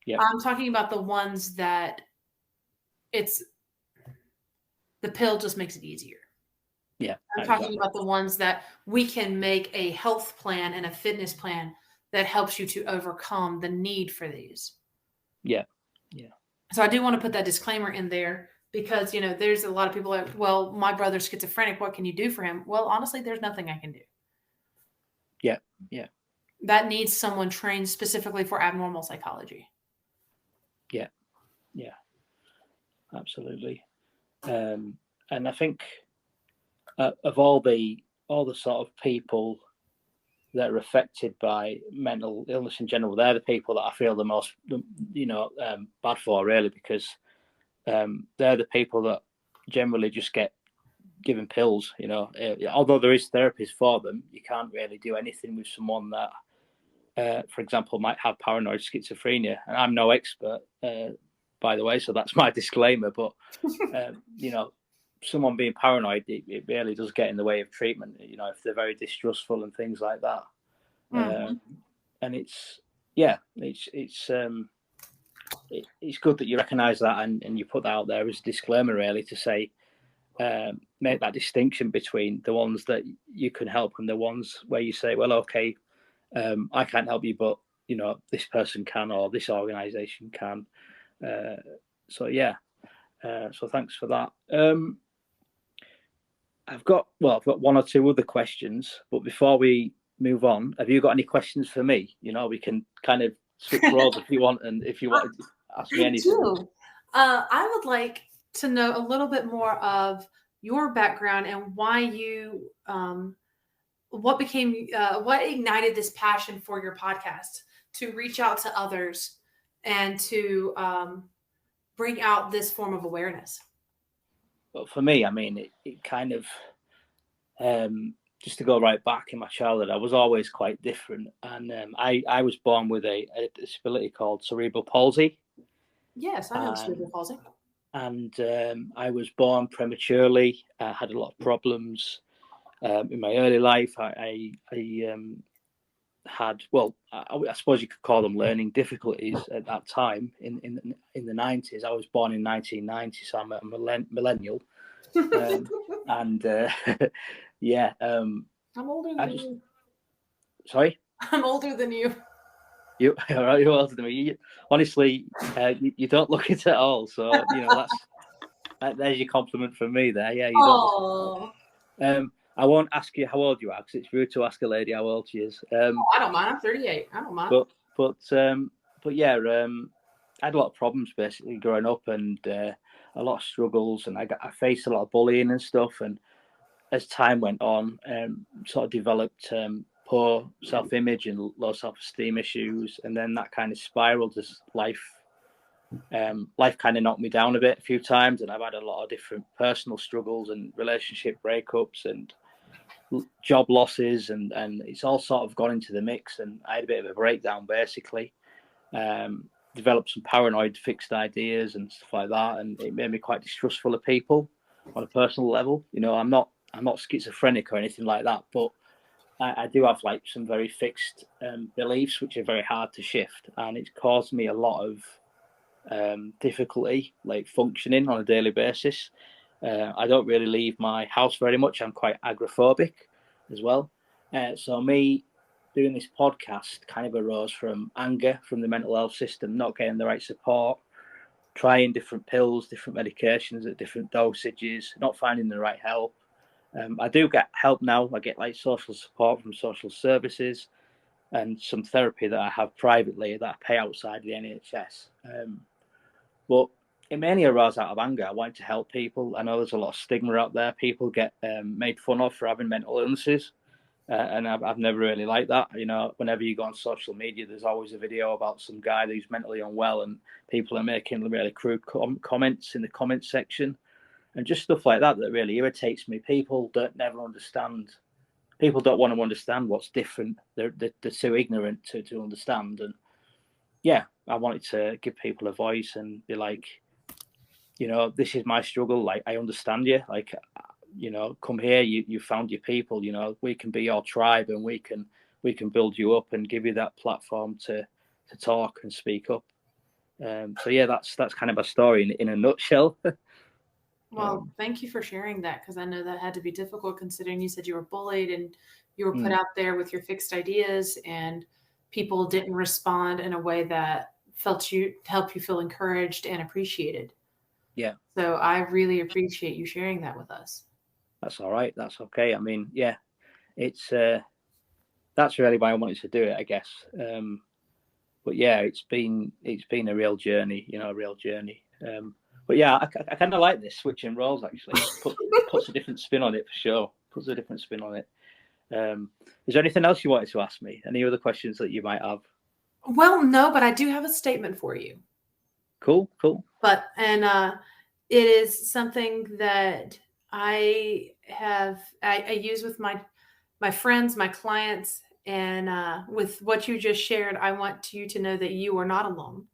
Yeah. I'm talking about the ones that the pill just makes it easier. Yeah. I'm talking about the ones that we can make a health plan and a fitness plan that helps you to overcome the need for these. Yeah. Yeah. So I do want to put that disclaimer in there because, there's a lot of people like, well, my brother's schizophrenic. What can you do for him? Well, honestly, there's nothing I can do. Yeah. Yeah. That needs someone trained specifically for abnormal psychology. Yeah. Yeah. Absolutely. And I think of all the sort of people that are affected by mental illness in general, they're the people that I feel the most, bad for, really, because they're the people that generally just get given pills. Although there is therapies for them, you can't really do anything with someone that, for example, might have paranoid schizophrenia. And I'm no expert, by the way, so that's my disclaimer. But someone being paranoid, it really does get in the way of treatment, if they're very distrustful and things like that. Mm-hmm. And it's good that you recognise that and you put that out there as a disclaimer, really, to say, make that distinction between the ones that you can help and the ones where you say, well, okay, I can't help you, but this person can, or this organisation can. So thanks for that. I've got one or two other questions, but before we move on, have you got any questions for me? We can kind of switch roles if you want, and if you want to ask me anything. I would like to know a little bit more of your background and why you, what ignited this passion for your podcast to reach out to others and to bring out this form of awareness. But for me, I mean, it kind of, just to go right back in my childhood, I was always quite different. And I was born with a disability called cerebral palsy. Yes, I know cerebral palsy. And I was born prematurely. I had a lot of problems in my early life. I had, I suppose you could call them learning difficulties at that time in the 90s. I was born in 1990, so I'm a millennial. And yeah. I'm older than you. Sorry? I'm older than you. You're older than me. Honestly, you don't look it at all. So, there's your compliment from me there. Yeah, you don't. I won't ask you how old you are, because it's rude to ask a lady how old she is. I don't mind. I'm 38. I don't mind. But yeah, had a lot of problems basically growing up, and a lot of struggles, and I faced a lot of bullying and stuff. And as time went on, sort of developed poor self-image and low self-esteem issues, and then that kind of spiraled as life kind of knocked me down a bit a few times, and I've had a lot of different personal struggles and relationship breakups and job losses, and it's all sort of gone into the mix, and I had a bit of a breakdown basically. Developed some paranoid fixed ideas and stuff like that, and it made me quite distrustful of people on a personal level. You know, I'm not schizophrenic or anything like that, but I do have like some very fixed beliefs which are very hard to shift, and it's caused me a lot of difficulty like functioning on a daily basis. I don't really leave my house very much. I'm quite agoraphobic as well. So me doing this podcast kind of arose from anger from the mental health system, not getting the right support, trying different pills, different medications at different dosages, not finding the right help. I do get help now. I get like social support from social services and some therapy that I have privately that I pay outside the NHS. But it mainly arose out of anger. I wanted to help people. I know there's a lot of stigma out there. People get made fun of for having mental illnesses. And I've never really liked that. You know, whenever you go on social media, there's always a video about some guy who's mentally unwell, and people are making really crude comments in the comments section, and just stuff like that really irritates me. People don't want to understand what's different. They're too ignorant to understand. And yeah, I wanted to give people a voice and be like, you know, this is my struggle. Like, I understand you. Like, you know, come here. You found your people. You know, we can be your tribe, and we can build you up and give you that platform to talk and speak up. So yeah, that's kind of a story in a nutshell. Well, thank you for sharing that, because I know that had to be difficult, considering you said you were bullied and you were put out there with your fixed ideas, and people didn't respond in a way that helped you feel encouraged and appreciated. Yeah. So I really appreciate you sharing that with us. That's all right. That's okay. I mean, yeah, it's that's really why I wanted to do it, I guess. But yeah, it's been a real journey, you know, a real journey. But yeah, I kind of like this switching roles, actually. Puts a different spin on it for sure. Puts a different spin on it. Is there anything else you wanted to ask me? Any other questions that you might have? Well, no, but I do have a statement for you. Cool. But, it is something that I use with my friends, my clients, and with what you just shared, I want you to know that you are not alone.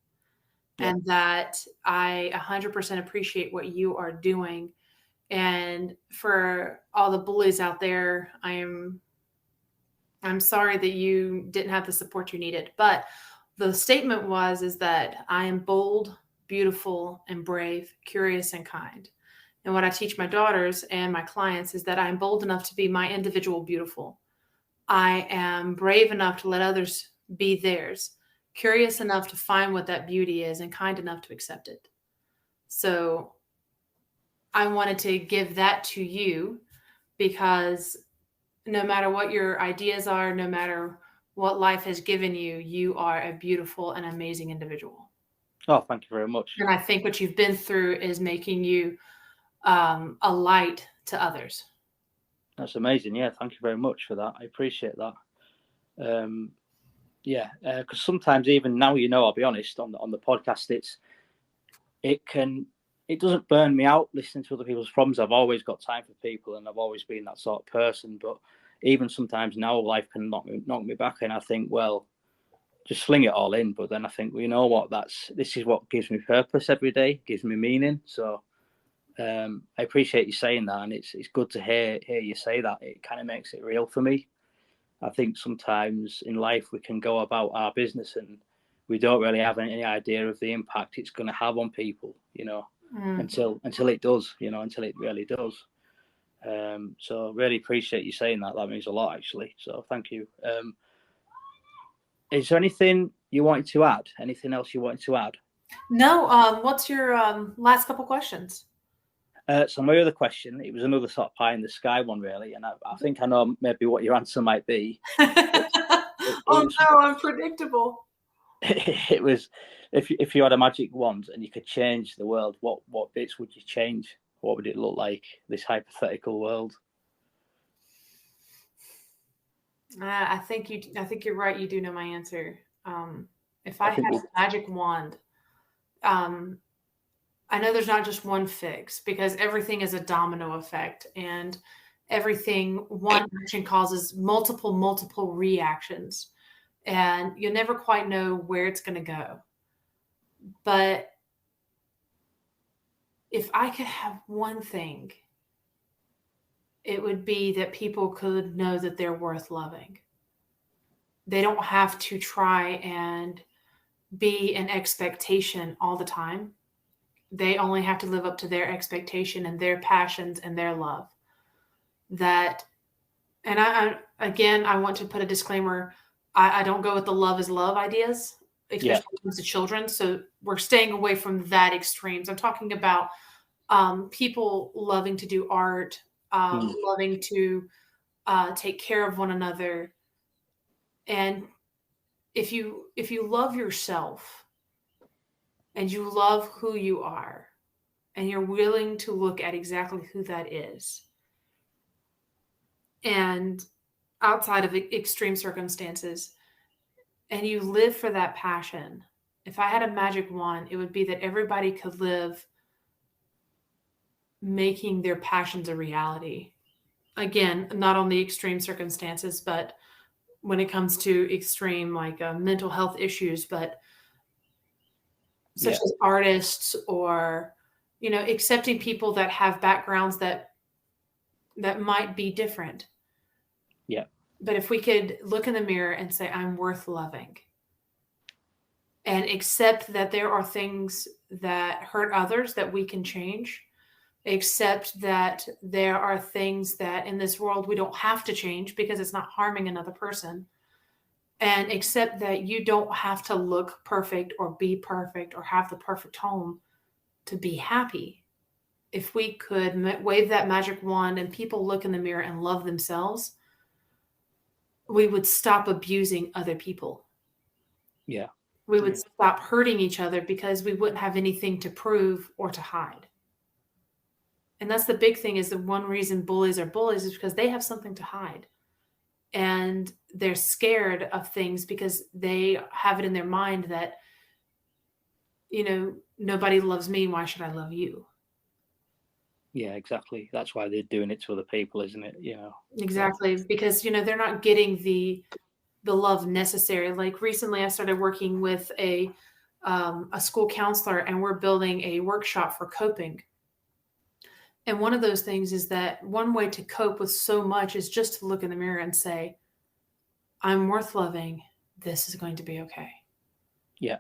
Yeah. And that I 100% appreciate what you are doing. And for all the bullies out there, I'm sorry that you didn't have the support you needed. But the statement is that I am bold, beautiful, and brave, curious, and kind. And what I teach my daughters and my clients is that I'm bold enough to be my individual beautiful. I am brave enough to let others be theirs, curious enough to find what that beauty is, and kind enough to accept it. So I wanted to give that to you, because no matter what your ideas are, no matter what life has given you, you are a beautiful and amazing individual. Oh, thank you very much. And I think what you've been through is making you a light to others. That's amazing. Yeah, thank you very much for that. I appreciate that. Yeah, because sometimes even now, you know, I'll be honest, on the podcast, it doesn't burn me out listening to other people's problems. I've always got time for people, and I've always been that sort of person. But even sometimes now, life can knock me back, and I think, well, just fling it all in. But then I think, well, you know what? This is what gives me purpose every day, gives me meaning. So I appreciate you saying that, and it's good to hear you say that. It kind of makes it real for me. I think sometimes in life we can go about our business and we don't really have any idea of the impact it's going to have on people, you know, until it does, you know, until it really does. So really appreciate you saying that. That means a lot, actually. So thank you. Is there anything you wanted to add? Anything else you wanted to add? No. What's your last couple questions? So my other question, it was another sort of pie in the sky one, really, and I think I know maybe what your answer might be. Oh no, I'm predictable. it was, if you had a magic wand and you could change the world, what bits would you change? What would it look like? This hypothetical world. I think you're right. You do know my answer. If I had a magic wand, I know there's not just one fix because everything is a domino effect, and one action causes multiple reactions, and you'll never quite know where it's going to go. But if I could have one thing, it would be that people could know that they're worth loving. They don't have to try and be an expectation all the time. They only have to live up to their expectation and their passions and their love. That, and I want to put a disclaimer. I don't go with the love is love ideas, especially when it comes to children. So we're staying away from that extremes. I'm talking about people loving to do art, loving to take care of one another. And if you love yourself and you love who you are and you're willing to look at exactly who that is, and outside of extreme circumstances, and you live for that passion, if I had a magic wand, it would be that everybody could live making their passions a reality. Again, not on the extreme circumstances, but when it comes to extreme like mental health issues, but such as artists or, accepting people that have backgrounds that might be different. Yeah. But if we could look in the mirror and say, I'm worth loving, and accept that there are things that hurt others that we can change, accept that there are things that in this world we don't have to change because it's not harming another person, and accept that you don't have to look perfect or be perfect or have the perfect home to be happy. If we could wave that magic wand and people look in the mirror and love themselves, we would stop abusing other people. Yeah. We would stop hurting each other because we wouldn't have anything to prove or to hide. And that's the big thing, is the one reason bullies are bullies is because they have something to hide. And they're scared of things because they have it in their mind that, nobody loves me. Why should I love you? Yeah, exactly. That's why they're doing it to other people, isn't it? Exactly. Because, they're not getting the love necessary. Like recently I started working with a school counselor, and we're building a workshop for coping. And one of those things is that one way to cope with so much is just to look in the mirror and say, I'm worth loving. This is going to be okay. Yeah.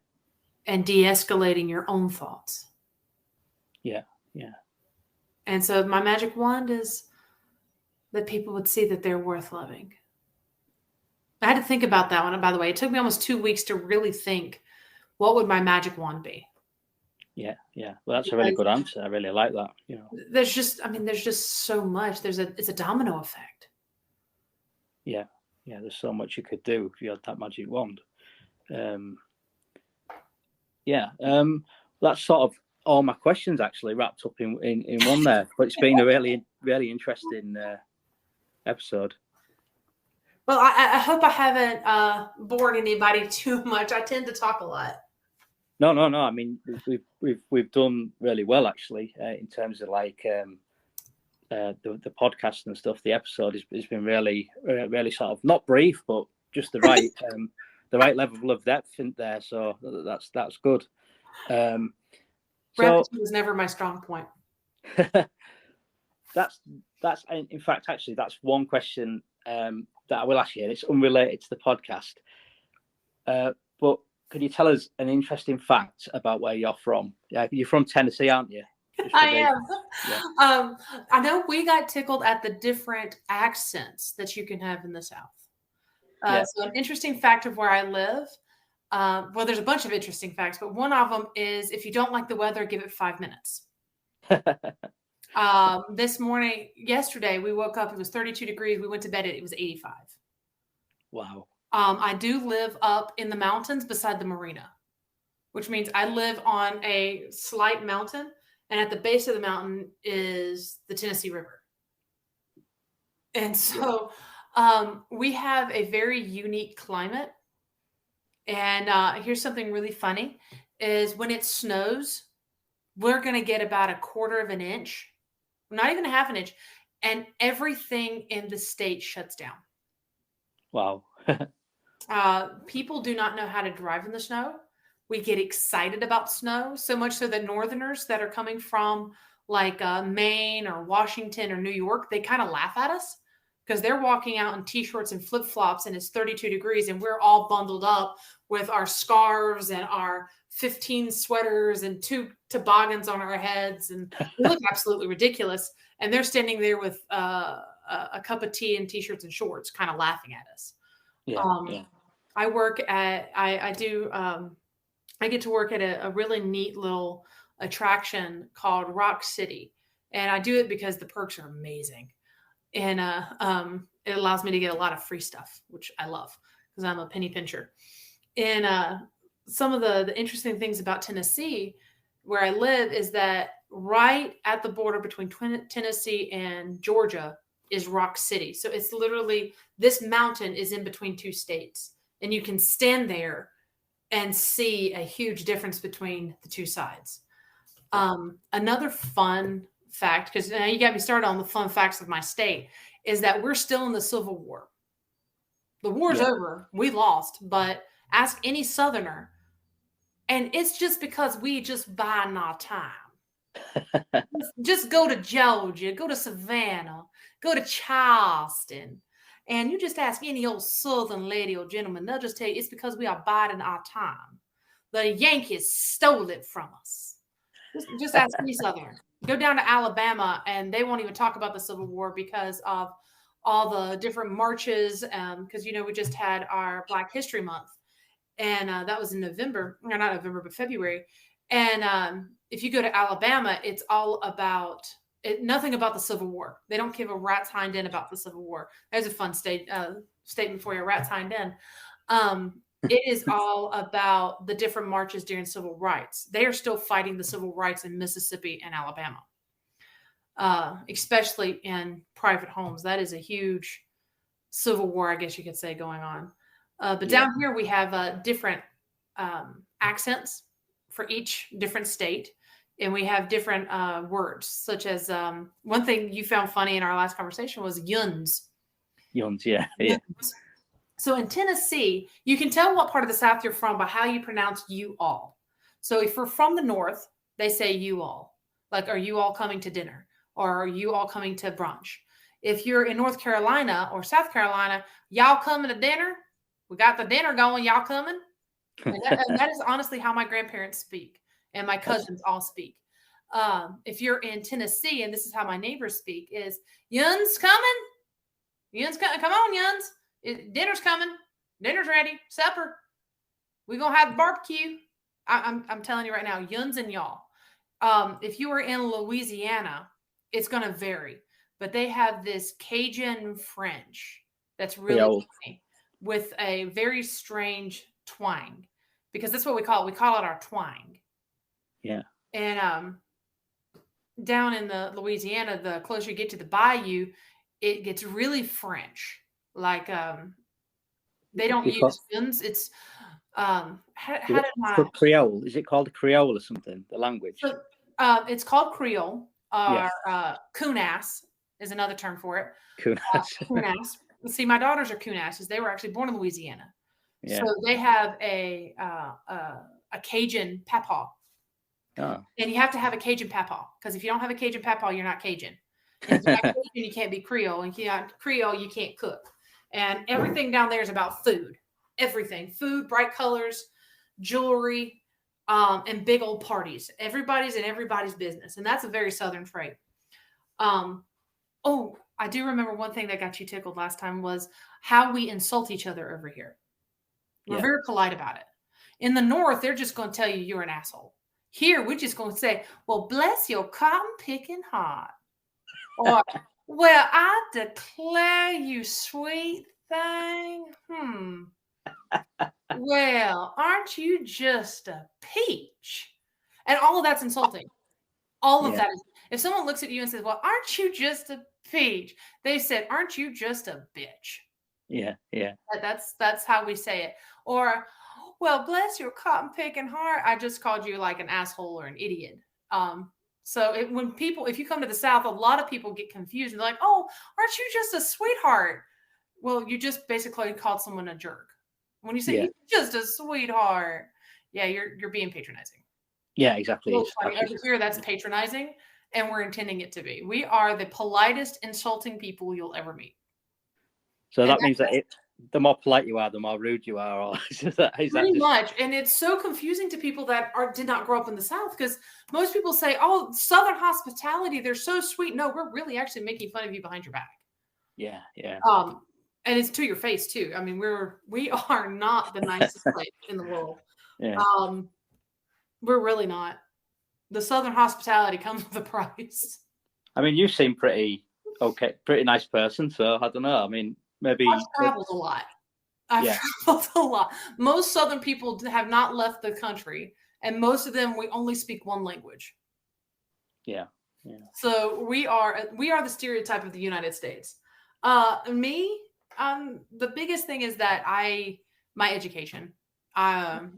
And de-escalating your own thoughts. Yeah. Yeah. And so my magic wand is that people would see that they're worth loving. I had to think about that one. And by the way, it took me almost 2 weeks to really think, what would my magic wand be? Yeah. Yeah. Well, that's a really good answer. I really like that. There's just so much. It's a domino effect. Yeah. Yeah. There's so much you could do if you had that magic wand. That's sort of all my questions actually wrapped up in one there. But it's been a really, really interesting episode. Well, I hope I haven't bored anybody too much. I tend to talk a lot. No. I mean, we've done really well actually in terms of like the podcast and stuff. The episode has been really, really sort of not brief, but just the right the right level of depth in there. So that's good. Repetition was never my strong point. That's in fact actually that's one question that I will ask you, and it's unrelated to the podcast. But could you tell us an interesting fact about where you're from? Yeah, you're from Tennessee, aren't you? I am. Yeah. I know we got tickled at the different accents that you can have in the South. So an interesting fact of where I live. Well, there's a bunch of interesting facts, but one of them is if you don't like the weather, give it 5 minutes. Yesterday, we woke up, it was 32 degrees. We went to bed, it was 85. Wow. I do live up in the mountains beside the marina, which means I live on a slight mountain, and at the base of the mountain is the Tennessee River. And so we have a very unique climate. And here's something really funny is when it snows, we're going to get about 1/4 of an inch, not even 1/2 an inch, and everything in the state shuts down. Wow. People do not know how to drive in the snow. We get excited about snow, so much so that northerners that are coming from like Maine or Washington or New York, they kind of laugh at us because they're walking out in t-shirts and flip-flops and it's 32 degrees and we're all bundled up with our scarves and our 15 sweaters and 2 toboggans on our heads, and we look absolutely ridiculous. And they're standing there with a cup of tea and t-shirts and shorts, kind of laughing at us. Yeah. I work at, I get to work at a really neat little attraction called Rock City. And I do it because the perks are amazing. And it allows me to get a lot of free stuff, which I love because I'm a penny pincher. And some of the interesting things about Tennessee, where I live, is that right at the border between Tennessee and Georgia is Rock City. So it's literally, this mountain is in between 2 states. And you can stand there and see a huge difference between the 2 sides. Another fun fact, because now you got me started on the fun facts of my state, is that we're still in the Civil War. The war's over. We lost. But ask any Southerner, and it's just because we just biding our time. Just go to Georgia, go to Savannah, go to Charleston, and you just ask any old Southern lady or gentleman, they'll just tell you it's because we are biding our time. The Yankees stole it from us. Just ask any Southerner. Go down to Alabama, and they won't even talk about the Civil War because of all the different marches. Because, we just had our Black History Month, and that was in November, or not November, but February. And if you go to Alabama, it's all about nothing about the Civil War. They don't give a rat's hind end about the Civil War. There's a fun statement for you, rat's hind end. It is all about the different marches during civil rights. They are still fighting the civil rights in Mississippi and Alabama, especially in private homes. That is a huge civil war, I guess you could say, going on. But down here we have different accents for each different state. And we have different words, such as one thing you found funny in our last conversation was yuns. Yuns, yeah. So in Tennessee, you can tell what part of the South you're from by how you pronounce you all. So if we're from the North, they say you all. Like, are you all coming to dinner? Or are you all coming to brunch? If you're in North Carolina or South Carolina, y'all coming to dinner? We got the dinner going, y'all coming? And that is honestly how my grandparents speak. And my cousins all speak. If you're in Tennessee, and this is how my neighbors speak, is yuns coming? Yuns coming? Come on, yuns. Dinner's coming. Dinner's ready. Supper. We're going to have barbecue. I'm telling you right now, yuns and y'all. If you are in Louisiana, it's going to vary. But they have this Cajun French that's really funny with a very strange twang. Because that's what we call it. We call it our twang. Yeah. And down in the Louisiana, the closer you get to the bayou, it gets really French. Like they don't use yuns. It's Creole. Is it called Creole or something? The language. So, it's called Creole. Coonass is another term for it. Coonass. See, my daughters are Coonasses. They were actually born in Louisiana. Yeah. So they have a Cajun papaw. Oh. And you have to have a Cajun papaw, because if you don't have a Cajun papaw, you're not Cajun. And if you're not Cajun, you can't be Creole. And if you're not Creole, you can't cook. And everything down there is about food. Everything. Food, bright colors, jewelry, and big old parties. Everybody's in everybody's business. And that's a very Southern trait. I do remember one thing that got you tickled last time was how we insult each other over here. We're very polite about it. In the North, they're just going to tell you you're an asshole. Here, we're just going to say, well, bless your cotton picking heart. Or, well, I declare you sweet thing. Well, aren't you just a peach? And all of that's insulting. All of Yeah. that is, if someone looks at you and says, well, aren't you just a peach? They said, aren't you just a bitch? Yeah. Yeah. That's how we say it. Or, well, bless your cotton picking heart. I just called you like an asshole or an idiot. So if you come to the South, a lot of people get confused and they're like, oh, aren't you just a sweetheart? Well, you just basically called someone a jerk. When you say Yeah. you're just a sweetheart, yeah, you're being patronizing. Yeah, exactly. Well, funny. Over here, that's patronizing, and we're intending it to be. We are the politest, insulting people you'll ever meet. So that means that the more polite you are, the more rude you are. Or is that pretty much. And it's so confusing to people that did not grow up in the South, because most people say, oh, Southern hospitality, they're so sweet. No, we're really actually making fun of you behind your back. Yeah, yeah. And it's to your face too. I mean, we are not the nicest place in the world. Yeah. We're really not. The Southern hospitality comes with a price. I mean, you seem pretty nice person. So I don't know. I mean, maybe I've traveled a lot. Traveled a lot. Most Southern people have not left the country, and most of them, we only speak one language. Yeah. Yeah. So we are the stereotype of the United States. The biggest thing is that my education.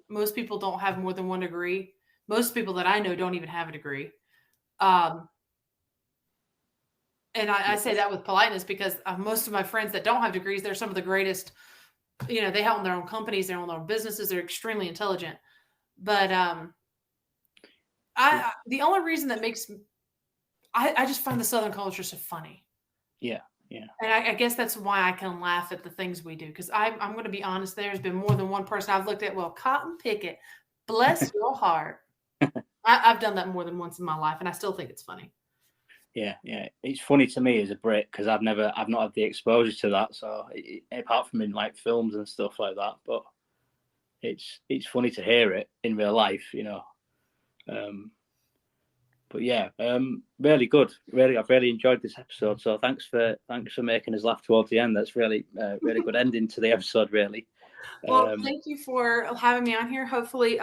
Most people don't have more than one degree. Most people that I know don't even have a degree. And I say that with politeness because most of my friends that don't have degrees, they're some of the greatest. You know, they own their own companies, they own their own businesses. They're extremely intelligent. But the only reason that makes I just find the Southern culture so funny. Yeah. Yeah. And I guess that's why I can laugh at the things we do. Because I'm going to be honest, there's been more than one person I've looked at. Well, Cotton Pickett, bless your heart. I've done that more than once in my life, and I still think it's funny. Yeah, yeah. It's funny to me as a Brit because I've not had the exposure to that. So apart from in like films and stuff like that, but it's funny to hear it in real life, you know. But yeah, really good. Really, I've really enjoyed this episode. So thanks for making us laugh towards the end. That's really really good ending to the episode. Really. Well, thank you for having me on here. Hopefully,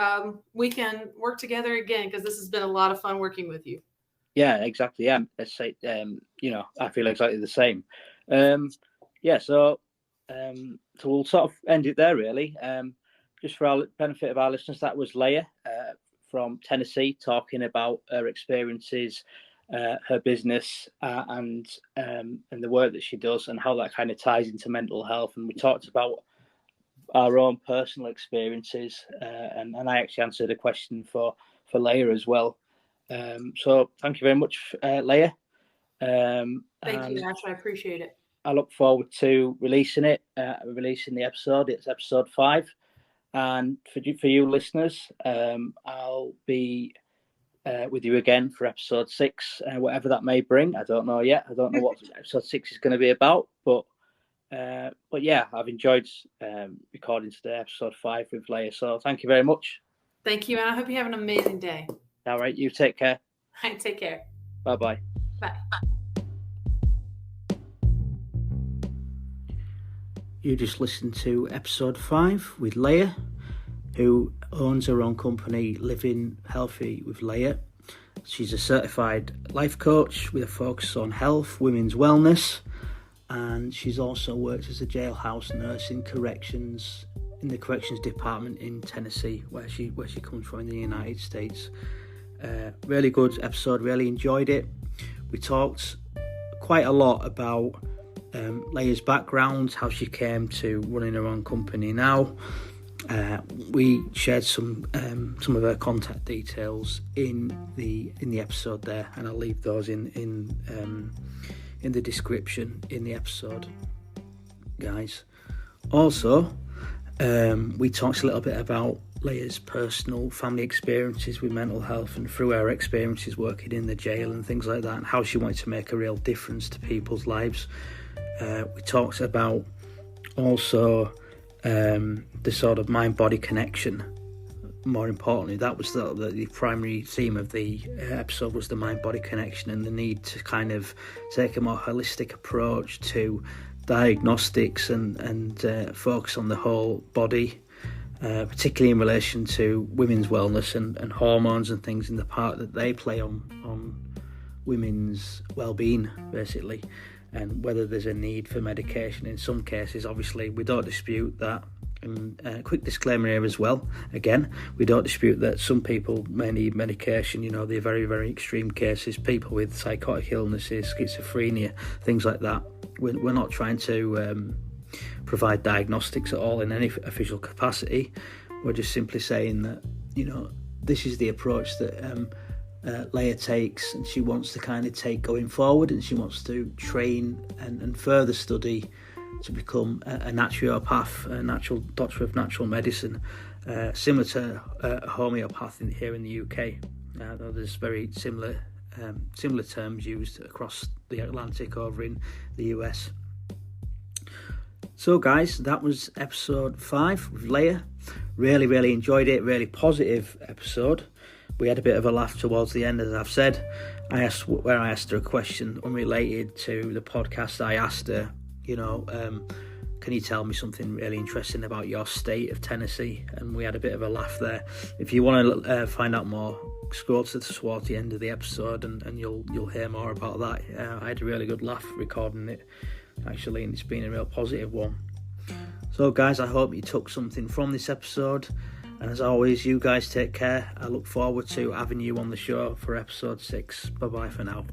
we can work together again because this has been a lot of fun working with you. Yeah, exactly. Yeah, let's say you know, I feel exactly the same. Yeah, so we'll sort of end it there. Really, just for our benefit of our listeners, that was Leah from Tennessee talking about her experiences, her business, and the work that she does, and how that kind of ties into mental health. And we talked about our own personal experiences, and I actually answered a question for Leah as well. So thank you very much, Leah. Thank you, Ash. I appreciate it. I look forward to releasing the episode. It's episode 5. And for you listeners, I'll be with you again for episode 6, whatever that may bring. I don't know yet. I don't know what episode 6 is going to be about, but yeah, I've enjoyed recording today, episode 5 with Leah. So thank you very much. Thank you, and I hope you have an amazing day. All right, you take care. All right, take care. Bye-bye. Bye. You just listened to episode 5 with Leah, who owns her own company, Living Healthy with Leah. She's a certified life coach with a focus on health, women's wellness, and she's also worked as a jailhouse nurse in the corrections department in Tennessee, where she comes from in the United States. Really good episode, really enjoyed it. We talked quite a lot about Leah's background, how she came to running her own company now. We shared some of her contact details in the episode there, and I'll leave those in the description in the episode, guys. Also, we talked a little bit about Leah's personal family experiences with mental health, and through her experiences working in the jail and things like that, and how she wanted to make a real difference to people's lives. We talked about also the sort of mind-body connection. More importantly, that was the primary theme of the episode, was the mind-body connection and the need to kind of take a more holistic approach to diagnostics and focus on the whole body, particularly in relation to women's wellness and hormones and things, in the part that they play on women's well-being, basically, and whether there's a need for medication in some cases. Obviously, we don't dispute that. And quick disclaimer here as well, again, we don't dispute that some people may need medication. You know, they're very, very extreme cases, people with psychotic illnesses, schizophrenia, things like that. We're not trying to provide diagnostics at all in any official capacity. We're just simply saying that, you know, this is the approach that Leah takes, and she wants to kind of take going forward, and she wants to train and further study to become a naturopath, a natural doctor of natural medicine, similar to a homeopath here in the UK. Though there's very similar terms used across the Atlantic over in the US. So guys, that was episode 5 with Leah. Really enjoyed it. Really positive episode. We had a bit of a laugh towards the end, as I've said. I asked her a question unrelated to the podcast. I asked her, you know, can you tell me something really interesting about your state of Tennessee? And we had a bit of a laugh there. If you want to find out more, scroll towards the end of the episode, and you'll hear more about that. I had a really good laugh recording it, actually, and it's been a real positive one. So guys, I hope you took something from this episode, and as always, you guys take care. I look forward to having you on the show for episode 6. Bye bye for now.